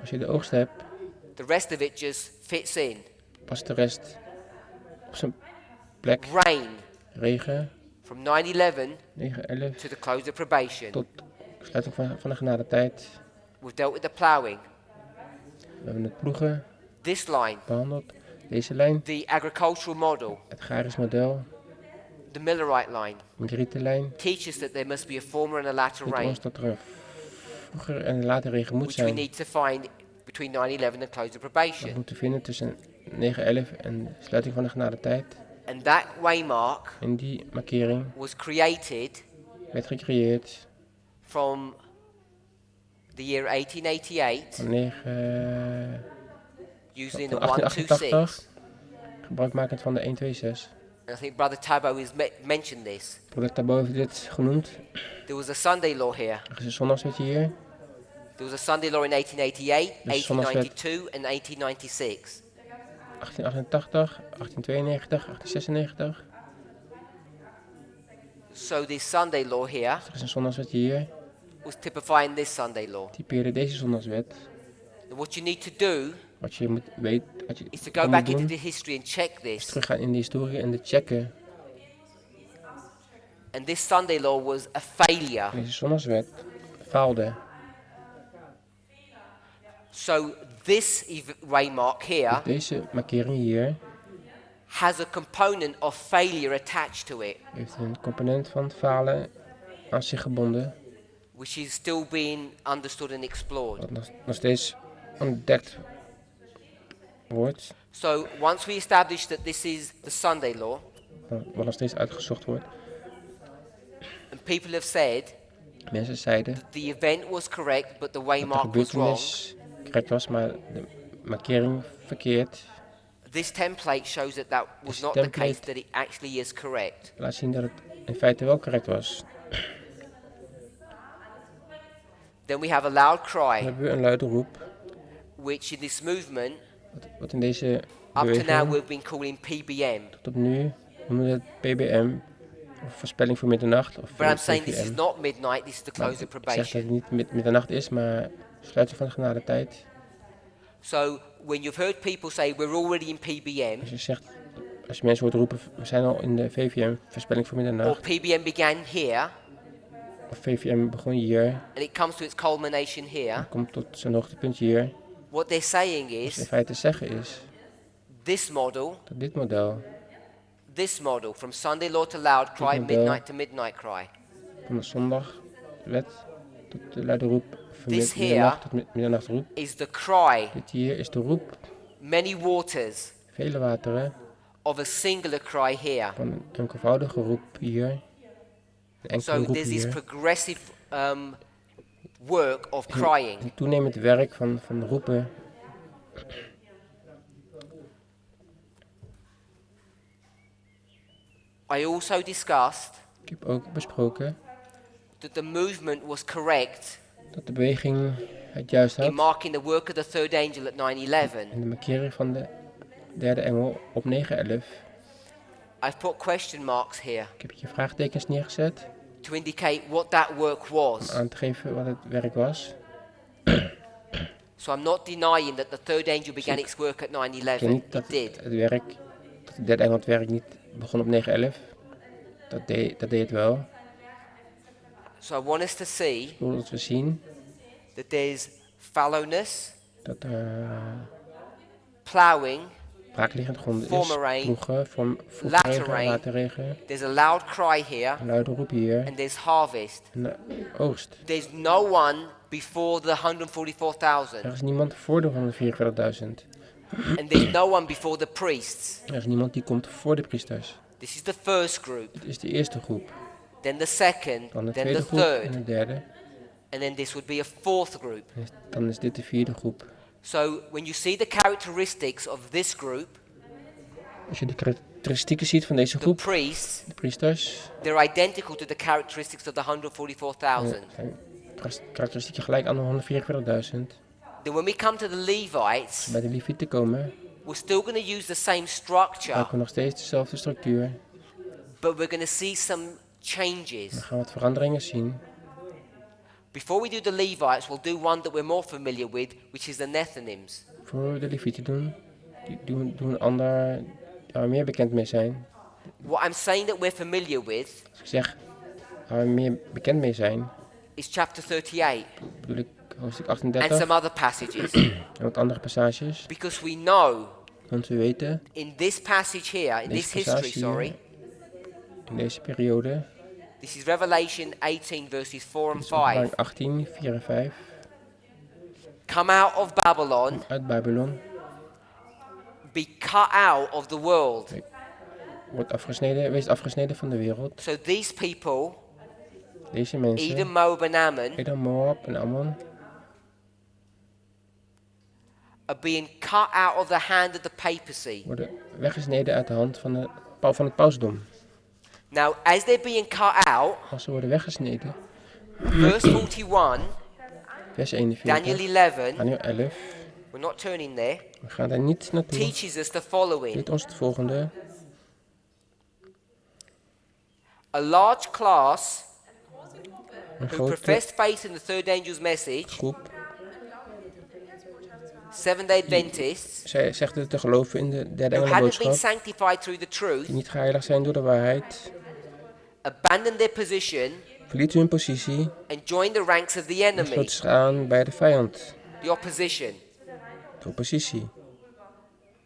Als je de oogst hebt, the rest of it just fits in. past de rest op zijn plek. Rain Regen, from 9/11 9/11 to the close of probation. tot sluiting van de genadetijd. We've dealt with the ploughing. We hebben het ploegen This line, behandeld. Deze lijn, the agricultural model, het agrarisch model, the Millerite line, de rietenlijn, teaches that there must be a former and a latter leert rain, ons dat er een vroeger en een later regen moet which we zijn. need to find between 9/11 and close of Dat probation. moeten we vinden tussen 9/11 en de sluiting van de genadetijd. And that waymark En die markering was created werd gecreëerd from the year 1888 van 9 using van the 126. 1888, gebruikmakend van de 126. And I think Brother Tabo has mentioned this. Broeder Tabo heeft dit genoemd. There was a Sunday law here. Er is een zondagswet hier. There was a Sunday law in 1888, Dus zondagswet. 1892 and 1896. 1888, 1892, 1896. So this Sunday law here Er is een zondagswet hier. was typifying this Sunday law. Typeerde deze zondagswet. And what you need to do Wat je moet weten, wat je is to dan go moet back into doen, the history and check is this. teruggaan in de historie en de checken. And this Sunday law was a failure. Deze zondagswet faalde. So this waymark here Deze markering hier has a component of failure attached to it, heeft een component van falen aan zich gebonden. which is still being understood and explored. Wat nog steeds ontdekt wordt. So once we establish that this is the Sunday law, Wat nog steeds uitgezocht wordt. and people have said Mensen zeiden the event was correct, but the dat de waymark was wrong, gebeurtenis correct was, maar de markering verkeerd. this template shows that that was This not the case, template- that it actually is correct. Laat zien dat het in feite wel correct was. Then we have a loud Dan cry, hebben we een luide roep, which in this movement, wat in deze up to now beweging we've been calling PBM. tot nu noemen we het PBM, of voorspelling voor middernacht, of But I'm saying this is PVM. not midnight, this is the Maar close of ik zeg dat het probation. niet middernacht is, maar sluiting van de genadetijd. So when you've heard people say we're already in PBM, Als je zegt, als je mensen hoort roepen, we zijn al in de VVM, voorspelling voor or middernacht, PBM began here, of VVM begon hier, and it comes to its culmination here, komt tot zijn hoogtepunt hier. what they're saying Wat ze in is feite zeggen is this model, dat dit model from Sunday law to loud cry, model- midnight to midnight cry, van de zondagwet tot de luide roep, van This here- middernacht tot middernachtroep. is the cry, Dit hier is de roep, many waters vele wateren, of a singular cry here. van een enkelvoudige roep hier. Een enkele So roep there's this hier. progressive work of crying. Een toenemend werk van roepen. I also discussed Ik heb ook besproken that the movement was correct dat de beweging het juist in had. marking the work of the third angel at 9/11. En de markering van de derde engel op 9/11. I've put question marks here Ik heb hier vraagtekens neergezet to indicate what that work om was. aan te geven wat het werk was. So I'm not denying that the third angel began its work at Ik ken 9/11. niet dat It did. het werk, dat de derde engel het werk niet begon op 9/11. Dat deed het wel. So I want us to see Ik wil dat we zien that there's fallowness, dat er ploughing, braakliggend grond is, Former rain, ploegen, vroege latter regen, rain. later regen, there's a loud cry here, een luide roep hier and there's harvest. en de oogst. There's no one before the 144,000, Er is niemand voor de 144.000. and there's no one before the priests. Er is niemand die komt voor de priesters. This is the first group, Dit is de eerste groep, then the second, dan de then tweede the groep en third, de derde. and then this would be a fourth group. En dan is dit de vierde groep. So when you see the characteristics of this group, Als je de karakteristieken ziet van deze the groep, priests, de priesters, they're identical to the characteristics of the 144,000. zijn karakteristieken gelijk aan de 144.000. Then when we come to the Levites, Bij de Levieten komen, we're still going to use the same structure, gebruiken we nog steeds dezelfde structuur. but we're going to see some Dan changes. gaan we wat veranderingen zien. Before we do the Levites, we'll do one that we're more familiar with, which is the Nethinims. Voor we de Levieten doen, doen een ander waar we meer bekend mee zijn. What I'm saying that we're familiar with Als ik zeg waar we meer bekend mee zijn, is chapter 38 bedoel ik hoofdstuk and 38 some other passages. en wat andere passages. Because we know Want we weten, in this passage here, in deze this history, passage sorry, hier, in deze periode, this is Revelation 18 verses 4 and is openbaring 5. 18, 4 en 5, Come out of Babylon, uit Babylon, be cut out of the world. wordt afgesneden, wees afgesneden van de wereld. So these people, Deze mensen, Edom, Moab and Ammon, Edom, Moab en Ammon, are being cut out of the hand of the papacy. worden weggesneden uit de hand van het pausdom. Now, as they're being cut out, Als ze worden weggesneden, verse 41, vers 41, Daniel 11, Daniel 11, we're not turning there, we gaan daar niet naartoe. teaches us the following. Dit ons het volgende. A large class Een who grote professed faith in the third angel's message, groep. Seventh-day Adventists, Zij zegt het te geloven in de derde who hadn't been engelenboodschap. sanctified through the truth, Die niet geheiligd zijn door de waarheid. abandoned their position Verlieten hun positie. and joined the ranks of the En enemy, sloten zich aan bij de vijand. the opposition. De oppositie.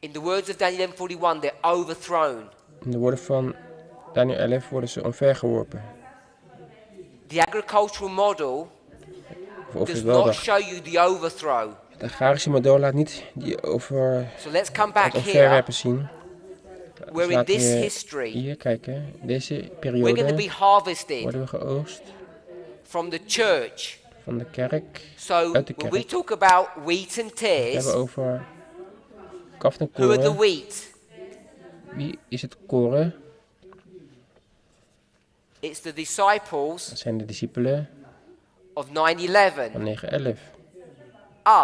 In the words of Daniel 11:41, they're overthrown. In de woorden van Daniel 11 worden ze omvergeworpen. The agricultural model Of does not overweldigd. show you the overthrow. Het agrarische model laat niet die So let's come back het here, omverwerpen zien. where in Laten this we history, hier kijken. In deze we're going to periode be harvested worden we geoogst from the church. van de kerk. So Uit de when we kerk. talk about wheat and We hebben tares, over kaft en who are the koren. wheat? Wie is het koren? It's the disciples Dat zijn de discipelen of 9/11. van 9/11.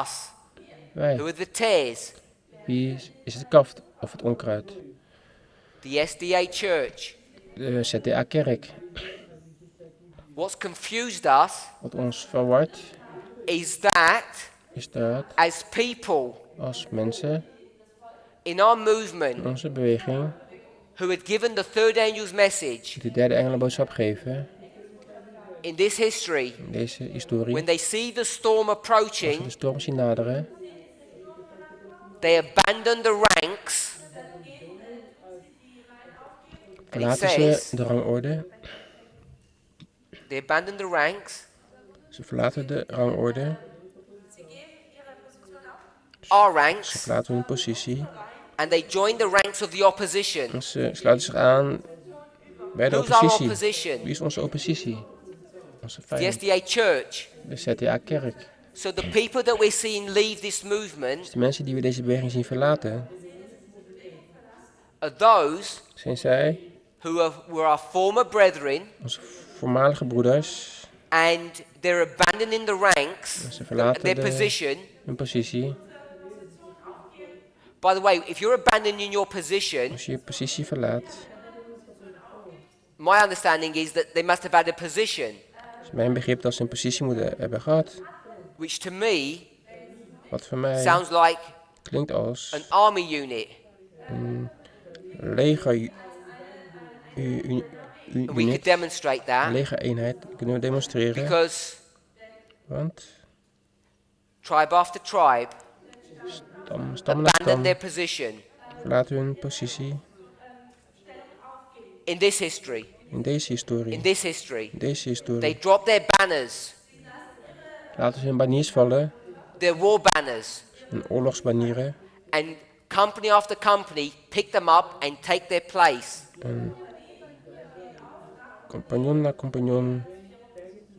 Us, Wij. who are the tares? Wie is het kaft of het onkruid? The SDA church. De ZDA-kerk. What's confused us Wat ons verward is that is dat as people als mensen in our movement in onze beweging who had given the third angel's message die de derde engelenboodschap geven in this history, in deze historie, when they see the storm als ze approaching, de storm zien naderen, they abandon the ranks. And it verlaten says, ze de rangorde. they abandon the ranks, Ze verlaten de rangorde. Sie geben ihre Position auf. our Ze ranks, verlaten hun positie. and they join the ranks of the opposition. En ze sluiten zich aan bij de Who's our oppositie. opposition? Wie is onze oppositie? Onze The vijand. SDA Church. De ZDA-kerk. So the people that we're seeing leave this movement Dus de mensen die we deze beweging zien verlaten, are those zijn zij, who were our former brethren, onze voormalige broeders. and they're abandoning the ranks, En ze verlaten their position. hun positie. By the way, if you're abandoning your position, Als je je positie verlaat, my understanding is that they must have had a position, is mijn begrip dat ze een positie moeten hebben gehad. which to me Wat voor mij sounds like klinkt als an army unit. leger And we could unit, demonstrate een that legereenheid kunnen we demonstreren. because Want tribe after tribe stam na abandoned stam their position verlaten hun positie in this history. in deze historie. In this history, In deze they historie. dropped their banners, Laten ze hun baniers vallen, their war banners, hun oorlogsbanieren. and company after company pick them up and take their place. En compagnon na compagnon.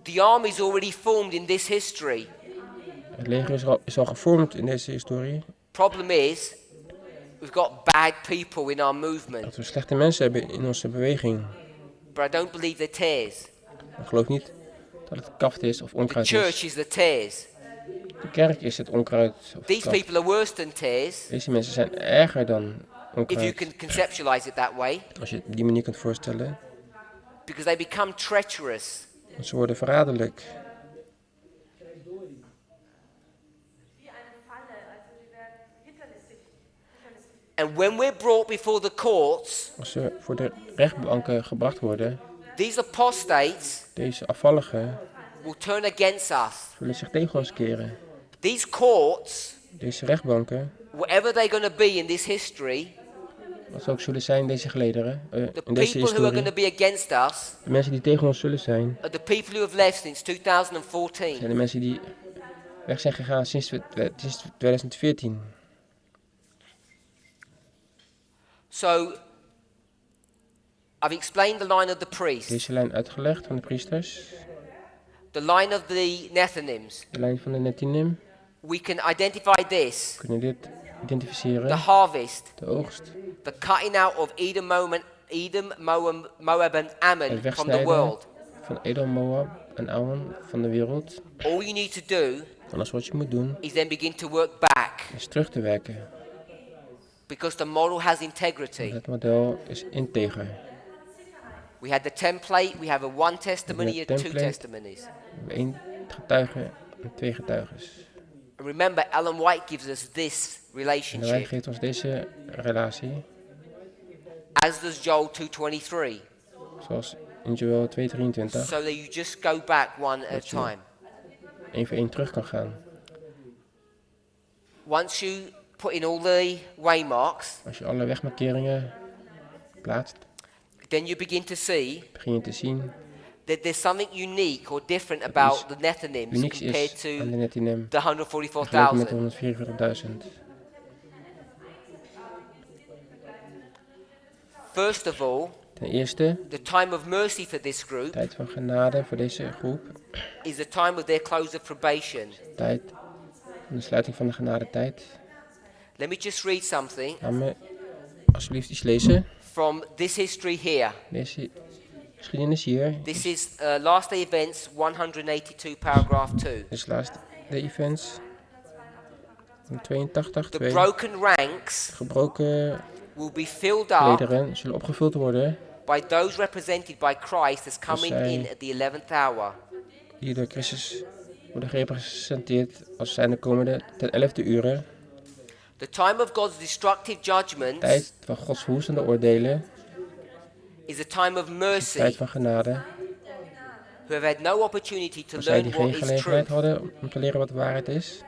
The army's already formed in this history. Het leger is al gevormd in deze historie. Problem is, we've got bad people in our movement, Dat we slechte mensen hebben in onze beweging. but I don't believe they're tares. Ik geloof niet dat het kaft is of The onkruid church is. is the tares. De kerk is het onkruid of These kaft. people are worse than tares, Deze mensen zijn erger dan if you onkruid. can conceptualize it that way, Als je het op die manier kunt voorstellen. because they become treacherous. Want ze worden verraderlijk. And when we're brought before the courts, Als ze voor de rechtbanken gebracht worden. these apostates Deze afvalligen will turn against us. zullen zich tegen ons keren. These courts, Deze rechtbanken, whatever they're going to be in this history, wat ze ook zullen zijn, deze gelederen, the in deze people who are going to historie. be against us De mensen die tegen ons zullen zijn, are the people who have left since 2014. zijn de mensen die weg zijn gegaan sinds 2014. So, I've explained the line of the priests, Deze lijn uitgelegd van de priesters, the line of the Nethinims. de lijn van de Netinim. We can identify this, We kunnen dit the identificeren, harvest, de oogst, the cutting out of Edom, Moab and Ammon het from the wegsnijden world. van Edom, Moab en Ammon van de wereld. All you need to do Alles wat je moet doen, is then begin to work back, is terug te werken. because the model has integrity. Het model is integer. We had the template, we have a one testimony We and hebben two template. testimonies. We hebben 1 getuige en 2 getuiges. And remember, Ellen White gives us this En wij relationship, geeft ons deze relatie, as does Joel 2:23, zoals in Joel 2:23, so that you just go back one at a Dat je- time. 1 voor 1 terug kan gaan. Once you put in all the waymarks, Als je alle wegmarkeringen plaatst, then you begin to see begin je te zien that there's something unique or different about iets the Nethinims unieks compared is aan de to Netinim, the vergeleken met de 144,000. 144.000. First of all, Ten eerste, the time of mercy for this group tijd van genade voor deze groep, is the time of their close of probation. tijd van de sluiting van de genadetijd. Let me just read something Laat me alsjeblieft iets lezen. from this history here. Deze geschiedenis hier, This is Last Day Events 182, paragraph 2. dit is laatste de events van 82, The 2. broken ranks Gebroken will be filled up lederen zullen opgevuld worden, by those represented by Christ as coming in at the 11th hour. die door Christus worden gerepresenteerd als zijnde komende ten 11e uren. The time of God's destructive judgments Tijd van Gods verwoestende oordelen, is a time of mercy, tijd van genade. who have had no opportunity to Voor zij die learn geen what is gelegenheid truth. hadden om te leren wat de waarheid is.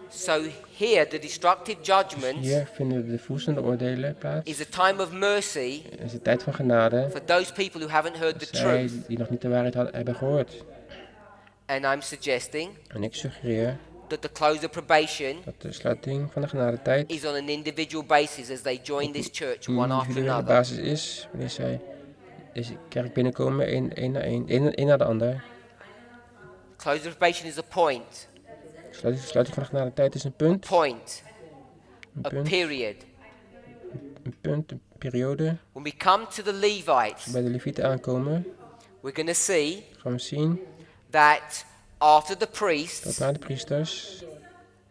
So here, the destructive judgments Hier vinden de verwoestende oordelen plaats. is a time of mercy Het is de tijd van genade. for those people who haven't heard the Zij truth. die nog niet de waarheid hebben gehoord. And I'm suggesting En ik suggereer that the close of probation dat de sluiting van de genadetijd is on an individual basis as they join this church een one after individuele another. basis is, wanneer zij deze kerk binnenkomen, één na de ander. Close of probation is a point, Sluiting van de genadetijd is een punt, a period. een periode. When we come to the Levites, Bij de Levieten aankomen, we're going to see gaan we zien that after the dat priests na de priesters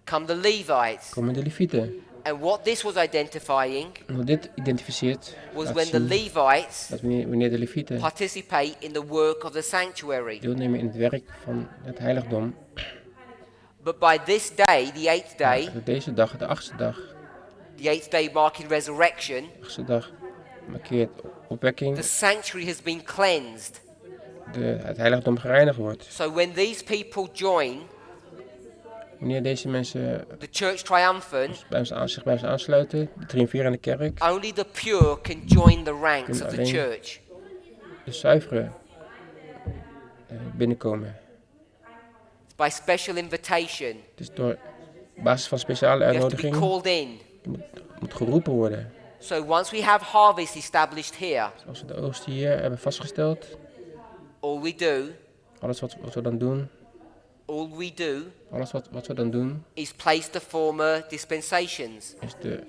come the Levites. komen de Levieten. And what this was identifying En wat dit identificeert, was laat when the zien Levites dat wanneer de Levieten participate in the work of the sanctuary. deelnemen in het werk van het heiligdom. But by this day, the eighth day, Maar deze dag, de achtste dag, the eighth day marking resurrection, de achtste dag markeert opwekking, the sanctuary has been cleansed. het heiligdom gereinigd wordt. So when these people join Wanneer deze mensen the church triumphant, zich bij ons aansluiten, de triomferende kerk, only the pure can join the ranks of the alleen church. de zuiveren binnenkomen. By special invitation. Dus door basis van speciale You have to be uitnodiging called in. moet geroepen worden. So once we have harvest established here, Dus als we de oogst hier hebben vastgesteld, all we do, alles wat we dan doen, alles wat we dan doen, is place the former dispensations. is de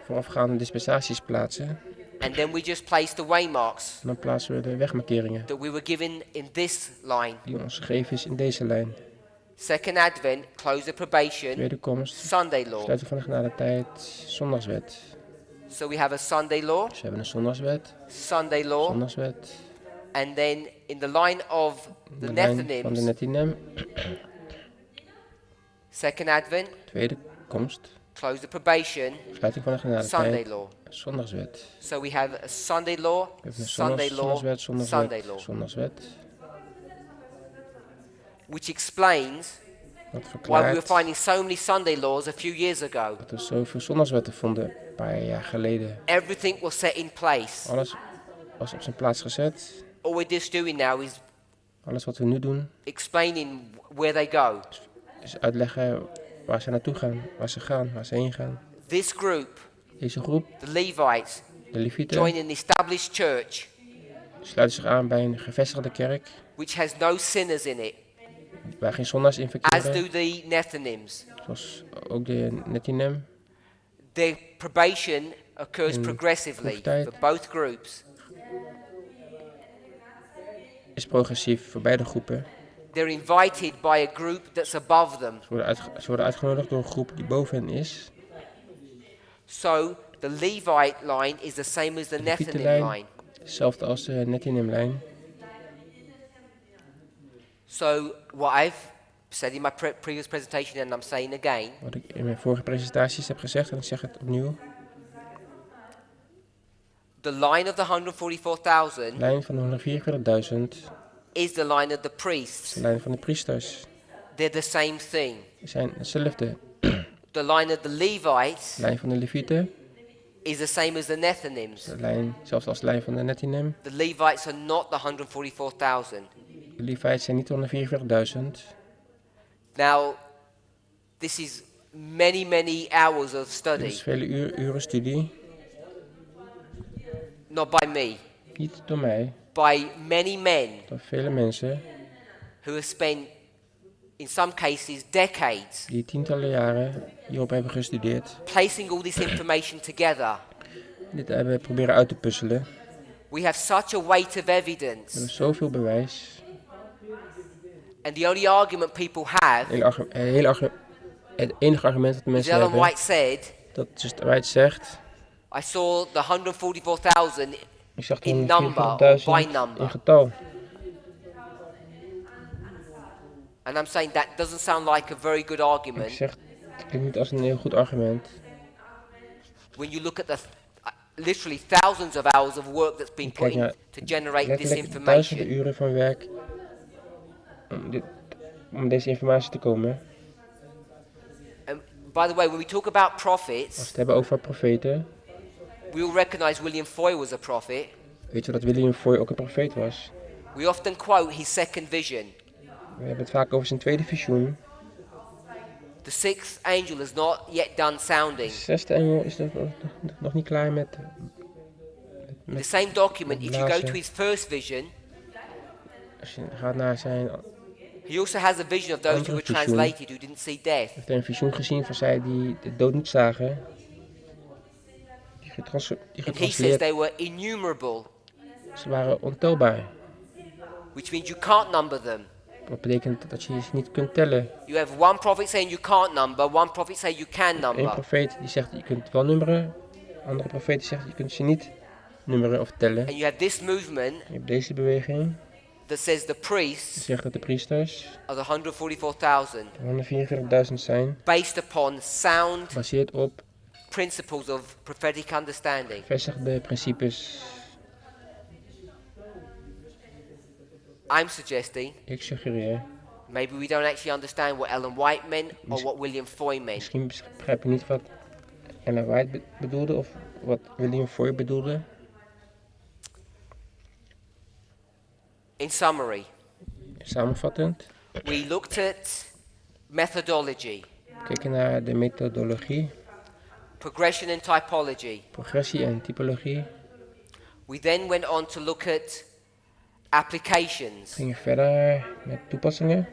voorafgaande dispensaties plaatsen. And then we just place the waymarks En dan plaatsen we de wegmarkeringen that we were given in this line. die ons gegeven is in deze lijn. Second Advent, close of probation, Tweede komst, Sunday law. sluiting van de genadetijd, zondagswet. So we have a Sunday law, Dus we hebben een zondagswet, Sunday law, zondagswet, and then in the line of the de lijn van de Nethinims, Netinem, Second Advent, tweede komst, close of probation, sluiting van de Sunday genadetijd, law. zondagswet. So we have a Sunday law, We hebben een Sunday law, zondagswet, Sunday law, zondagswet. which explains Dat why we were verklaart finding so many Sunday laws a few years ago. dat we zoveel zondagswetten vonden een paar jaar geleden. Everything was set in place. Alles was op zijn plaats gezet. All we're just doing now is Alles wat we nu doen explaining where they go. is uitleggen waar ze naartoe gaan, waar ze heen gaan. This group, Deze groep, the Levites, de Levieten, join an established church sluiten zich aan bij een gevestigde kerk which has no sinners in it, waar geen zondaars in as verkeren, do the Nethinims. zoals ook de Netinem. Their probation occurs In progressively proeftijd. for both groups. Is progressief voor beide groepen. They're invited by a group that's above them. Ze worden uitgenodigd door een groep die boven hen is. So the Levite line is the same as the De Nethinim Levietenlijn line. hetzelfde als de Netinimlijn. So what I've said in my previous presentation and I'm saying again, Wat ik in mijn vorige presentaties heb gezegd en ik zeg het opnieuw. the line of the 144,000 De lijn van de 144.000 is the line of the is priests. de lijn van de priesters. They're the same thing. Die zijn hetzelfde. The line of the Levites De lijn van de Levieten is the same as the Nethinims. de lijn, zelfs als de lijn van de Netinem. The Levites are not the 144,000. De Levites zijn niet de 144.000. Now, this is many hours of Dit study, is vele uren studie. not by me, Niet door mij, by many men door vele mensen who have spent, in some cases, decades die tientallen jaren hierop hebben gestudeerd. placing all this information together. Dit hebben proberen uit te puzzelen. We have such a weight of We evidence, hebben zoveel bewijs. and the only argument people have, Het enige argument dat de as mensen Ellen hebben, White said, dat is White zegt, I saw the 144,000 ik zag de in number or by 144.000 in number. getal. And I'm saying that doesn't sound like a very good Ik argument zeg, het klinkt niet als een heel goed argument. when you look at the literally thousands of hours of work that's been put Kijk in naar to generate this letterlijk duizenden information. uren van werk om deze informatie te komen. And by the way, when we talk about Als prophets, we het hebben over profeten, we all recognize William Foy was a prophet. weet je dat William Foy ook een profeet was. We often quote his second vision. We hebben het vaak over zijn tweede visioen. The sixth angel is not yet done De sounding. 6e engel is nog niet klaar met In the same document, if you go to blazen. his first vision, Als je gaat naar zijn, he also has a vision of those who were Andere visioen. translated who didn't see death. heeft hij een visioen gezien van zij die de dood niet zagen. Die And he says getransleerd. they were innumerable, Ze waren ontelbaar. which means you can't number them. Wat betekent dat je ze niet kunt tellen. You have one prophet saying you can't number, one prophet saying you can Eén number. profeet die zegt je kunt het wel nummeren. Een andere profeet die zegt je kunt ze niet nummeren of tellen. And you have this movement Je hebt deze beweging. that says the Die priests zegt dat de priesters are the 144,000, 144.000 zijn. based upon sound Gebaseerd op principles of prophetic understanding. gevestigde principes. I'm suggesting Ik suggereer. maybe we don't actually understand what Ellen White meant or what William Foy meant. Misschien begrijp je niet wat Ellen White bedoelde of wat William Voor bedoelde. In summary, Samenvattend, we looked at methodology, kijken naar de methodologie, progression and typology. progressie en typologie. We then went on to look at applications. Gingen verder met toepassingen.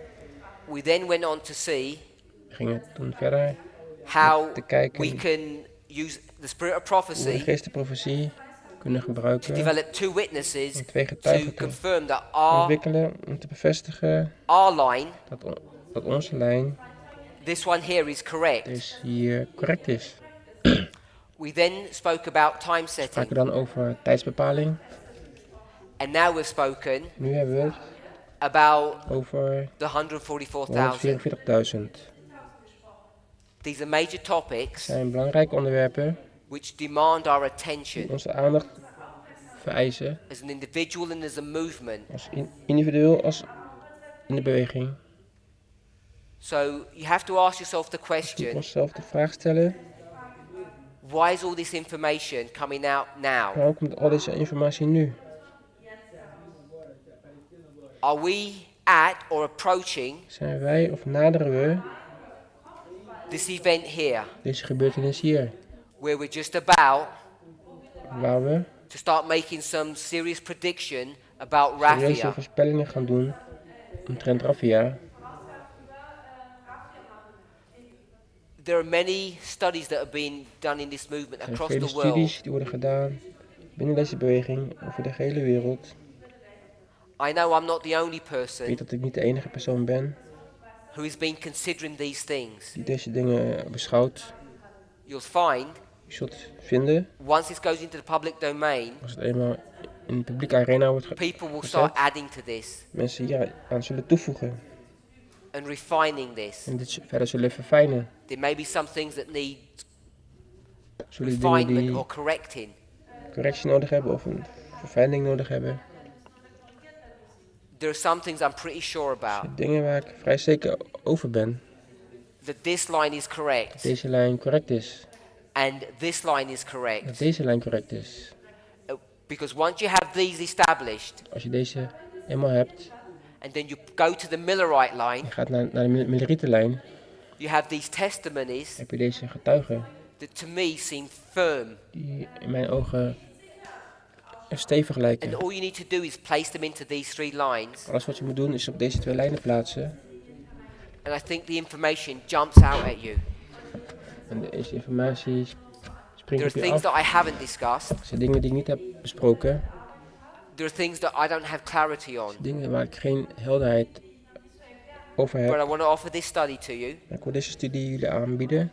We then went on to see Gingen toen verder how te kijken we can use the spirit of hoe we de prophecy geest de profetie kunnen to gebruiken. develop two witnesses Om twee to getuigen te confirm that ontwikkelen. Om te bevestigen our line, dat onze lijn this one here, is correct. dus hier correct is. We then spoke about time We spraken setting, dan over tijdsbepaling. and now we've spoken Nu hebben we het about over the 144,000. 144.000. These are major topics Zijn belangrijke onderwerpen which demand our die attention onze aandacht vereisen. as an individual and as a movement. Als individueel als in de beweging. So you have to ask yourself the We question, onszelf de vraag stellen. why is all this information coming out now? Waarom komt al deze informatie nu? Are we at or approaching Zijn wij of naderen we this event here, deze gebeurtenis hier? where we're just about Waar we to start making some serious prediction about serieuze Raphia? voorspellingen gaan doen omtrent Raphia. There are many studies that have been done in this movement Er zijn across vele the world. studies die worden gedaan binnen deze beweging over de hele wereld. I know I'm not the only Ik person weet dat ik niet de enige persoon ben who has been considering these things. die deze dingen beschouwt. You'll find Je zult vinden, once it goes into the public domain, als het eenmaal in de publieke arena wordt people will gezet, start adding to this mensen hier aan zullen toevoegen and refining this. en dit verder zullen verfijnen. There may be some things that need Zullen dingen refinement die or correcting. correctie nodig hebben of een verfijning nodig hebben. There are some things I'm pretty sure about. Dingen waar ik vrij zeker over ben. That this line is Dat correct deze lijn correct is. and this line is Dat correct. deze lijn correct is. Because once you have these established Als je deze eenmaal hebt and then you go to the Millerite line, en gaat naar de Milleritenlijn, you have these testimonies heb je deze getuigen that to me seem firm. die in mijn ogen stevig lijken. And all you need to do is place them into these three lines. Alles wat je moet doen is op deze twee lijnen plaatsen. And I think the information jumps out at you. En deze informatie springt There op are je things af. that I haven't discussed. Er zijn dingen die ik niet heb besproken. There are things that I don't have clarity on. Dingen waar ik geen helderheid over But I heb. want to offer this study to you En ik wil deze studie jullie aanbieden.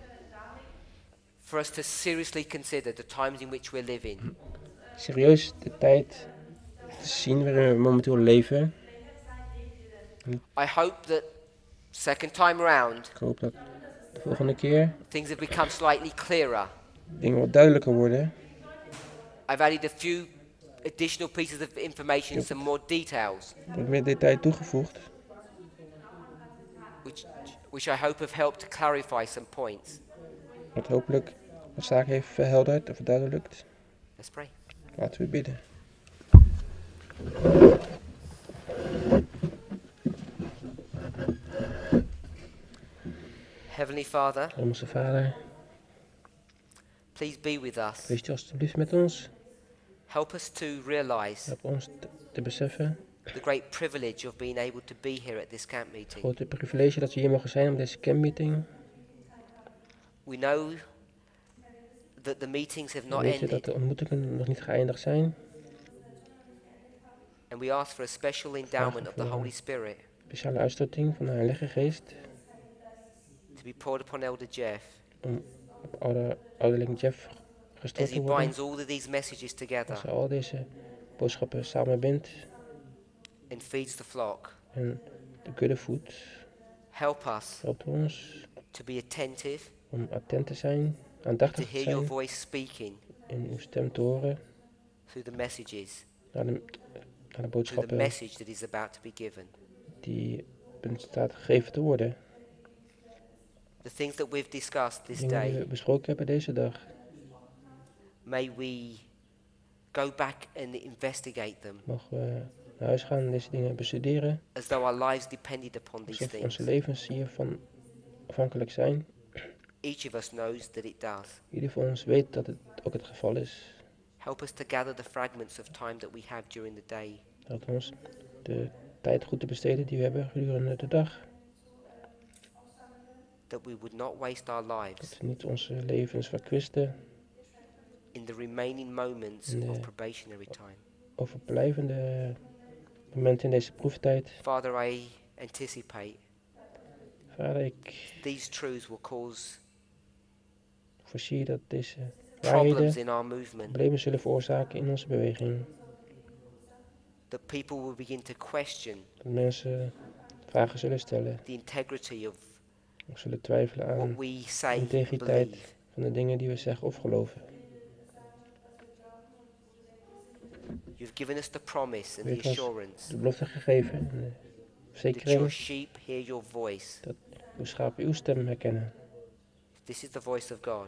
for us to seriously consider the times in which we live in. Serieus de tijd te zien waarin we momenteel leven. I hope that second time round Ik hoop dat de volgende keer things have become slightly clearer. dingen wat duidelijker worden. I've added a few additional pieces of information and some more details, Er wordt meer detail toegevoegd. which I hope have helped to clarify some points. Wat hopelijk wat zaken heeft verhelderd of verduidelijkt. Let's pray. Laten we bidden. Heavenly Father, Onze Vader, please be with us. wees u alstublieft met ons. Help us to realize Help ons te beseffen, the great privilege of being able to be here at this camp het meeting. grote privilege dat we hier mogen zijn op deze campmeeting. We know that the meetings have We not weten dat ended, de ontmoetingen nog niet geëindigd zijn. and we ask for a special endowment of the Holy Spirit Speciale uitstorting van de Heilige Geest to be poured upon Elder Jeff om op ouderling Jeff gestort as te he worden. binds all of these messages together Als hij al deze boodschappen samenbindt and feeds the flock. en de kudde voedt. Help us Helpt ons to be attentive, om attent te zijn, to aandachtig te hear your zijn voice speaking en uw stem te horen through the messages, naar de through the boodschappen message that is about to be given. die in staat gegeven te worden. The things that we've discussed this Dingen die we day, besproken hebben deze dag. may we go back and investigate them Mogen we naar huis gaan en deze dingen bestuderen. as though our lives depended upon these Alsof onze things. levens hiervan afhankelijk zijn. Each of us knows that it does. Ieder van ons weet dat het ook het geval is. Help us to gather the fragments of time that we have during the day, Help ons de tijd goed te besteden die we hebben gedurende de dag. that we would not waste our Dat lives we niet onze levens verkwisten. in the remaining moments Nee. of probationary time. Overblijvende momenten in deze proeftijd. Father, I anticipate Vader, ik these truths will cause voorzie dat deze problems waarheden in our movement, problemen zullen veroorzaken in onze beweging. that people will begin to question Dat mensen vragen zullen stellen. the integrity of Of zullen twijfelen what aan we say de and integriteit believe. van de dingen die we zeggen of geloven. You've given us the promise and U the heeft ons assurance de belofte gegeven en de that your verzekering sheep hear your voice. dat uw schapen uw stem herkennen. This is the voice of God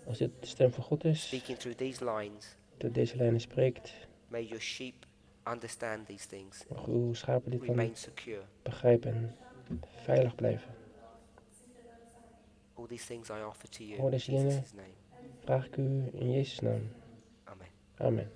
Als dit de stem van God is, speaking through these lines. dat deze lijnen spreekt, May your sheep understand these things, mogen uw schapen dit dan remain secure. begrijpen en veilig blijven. All these things I offer to you All in deze dingen Jesus' name. Vraag ik u in Jezus' naam. Amen. Amen.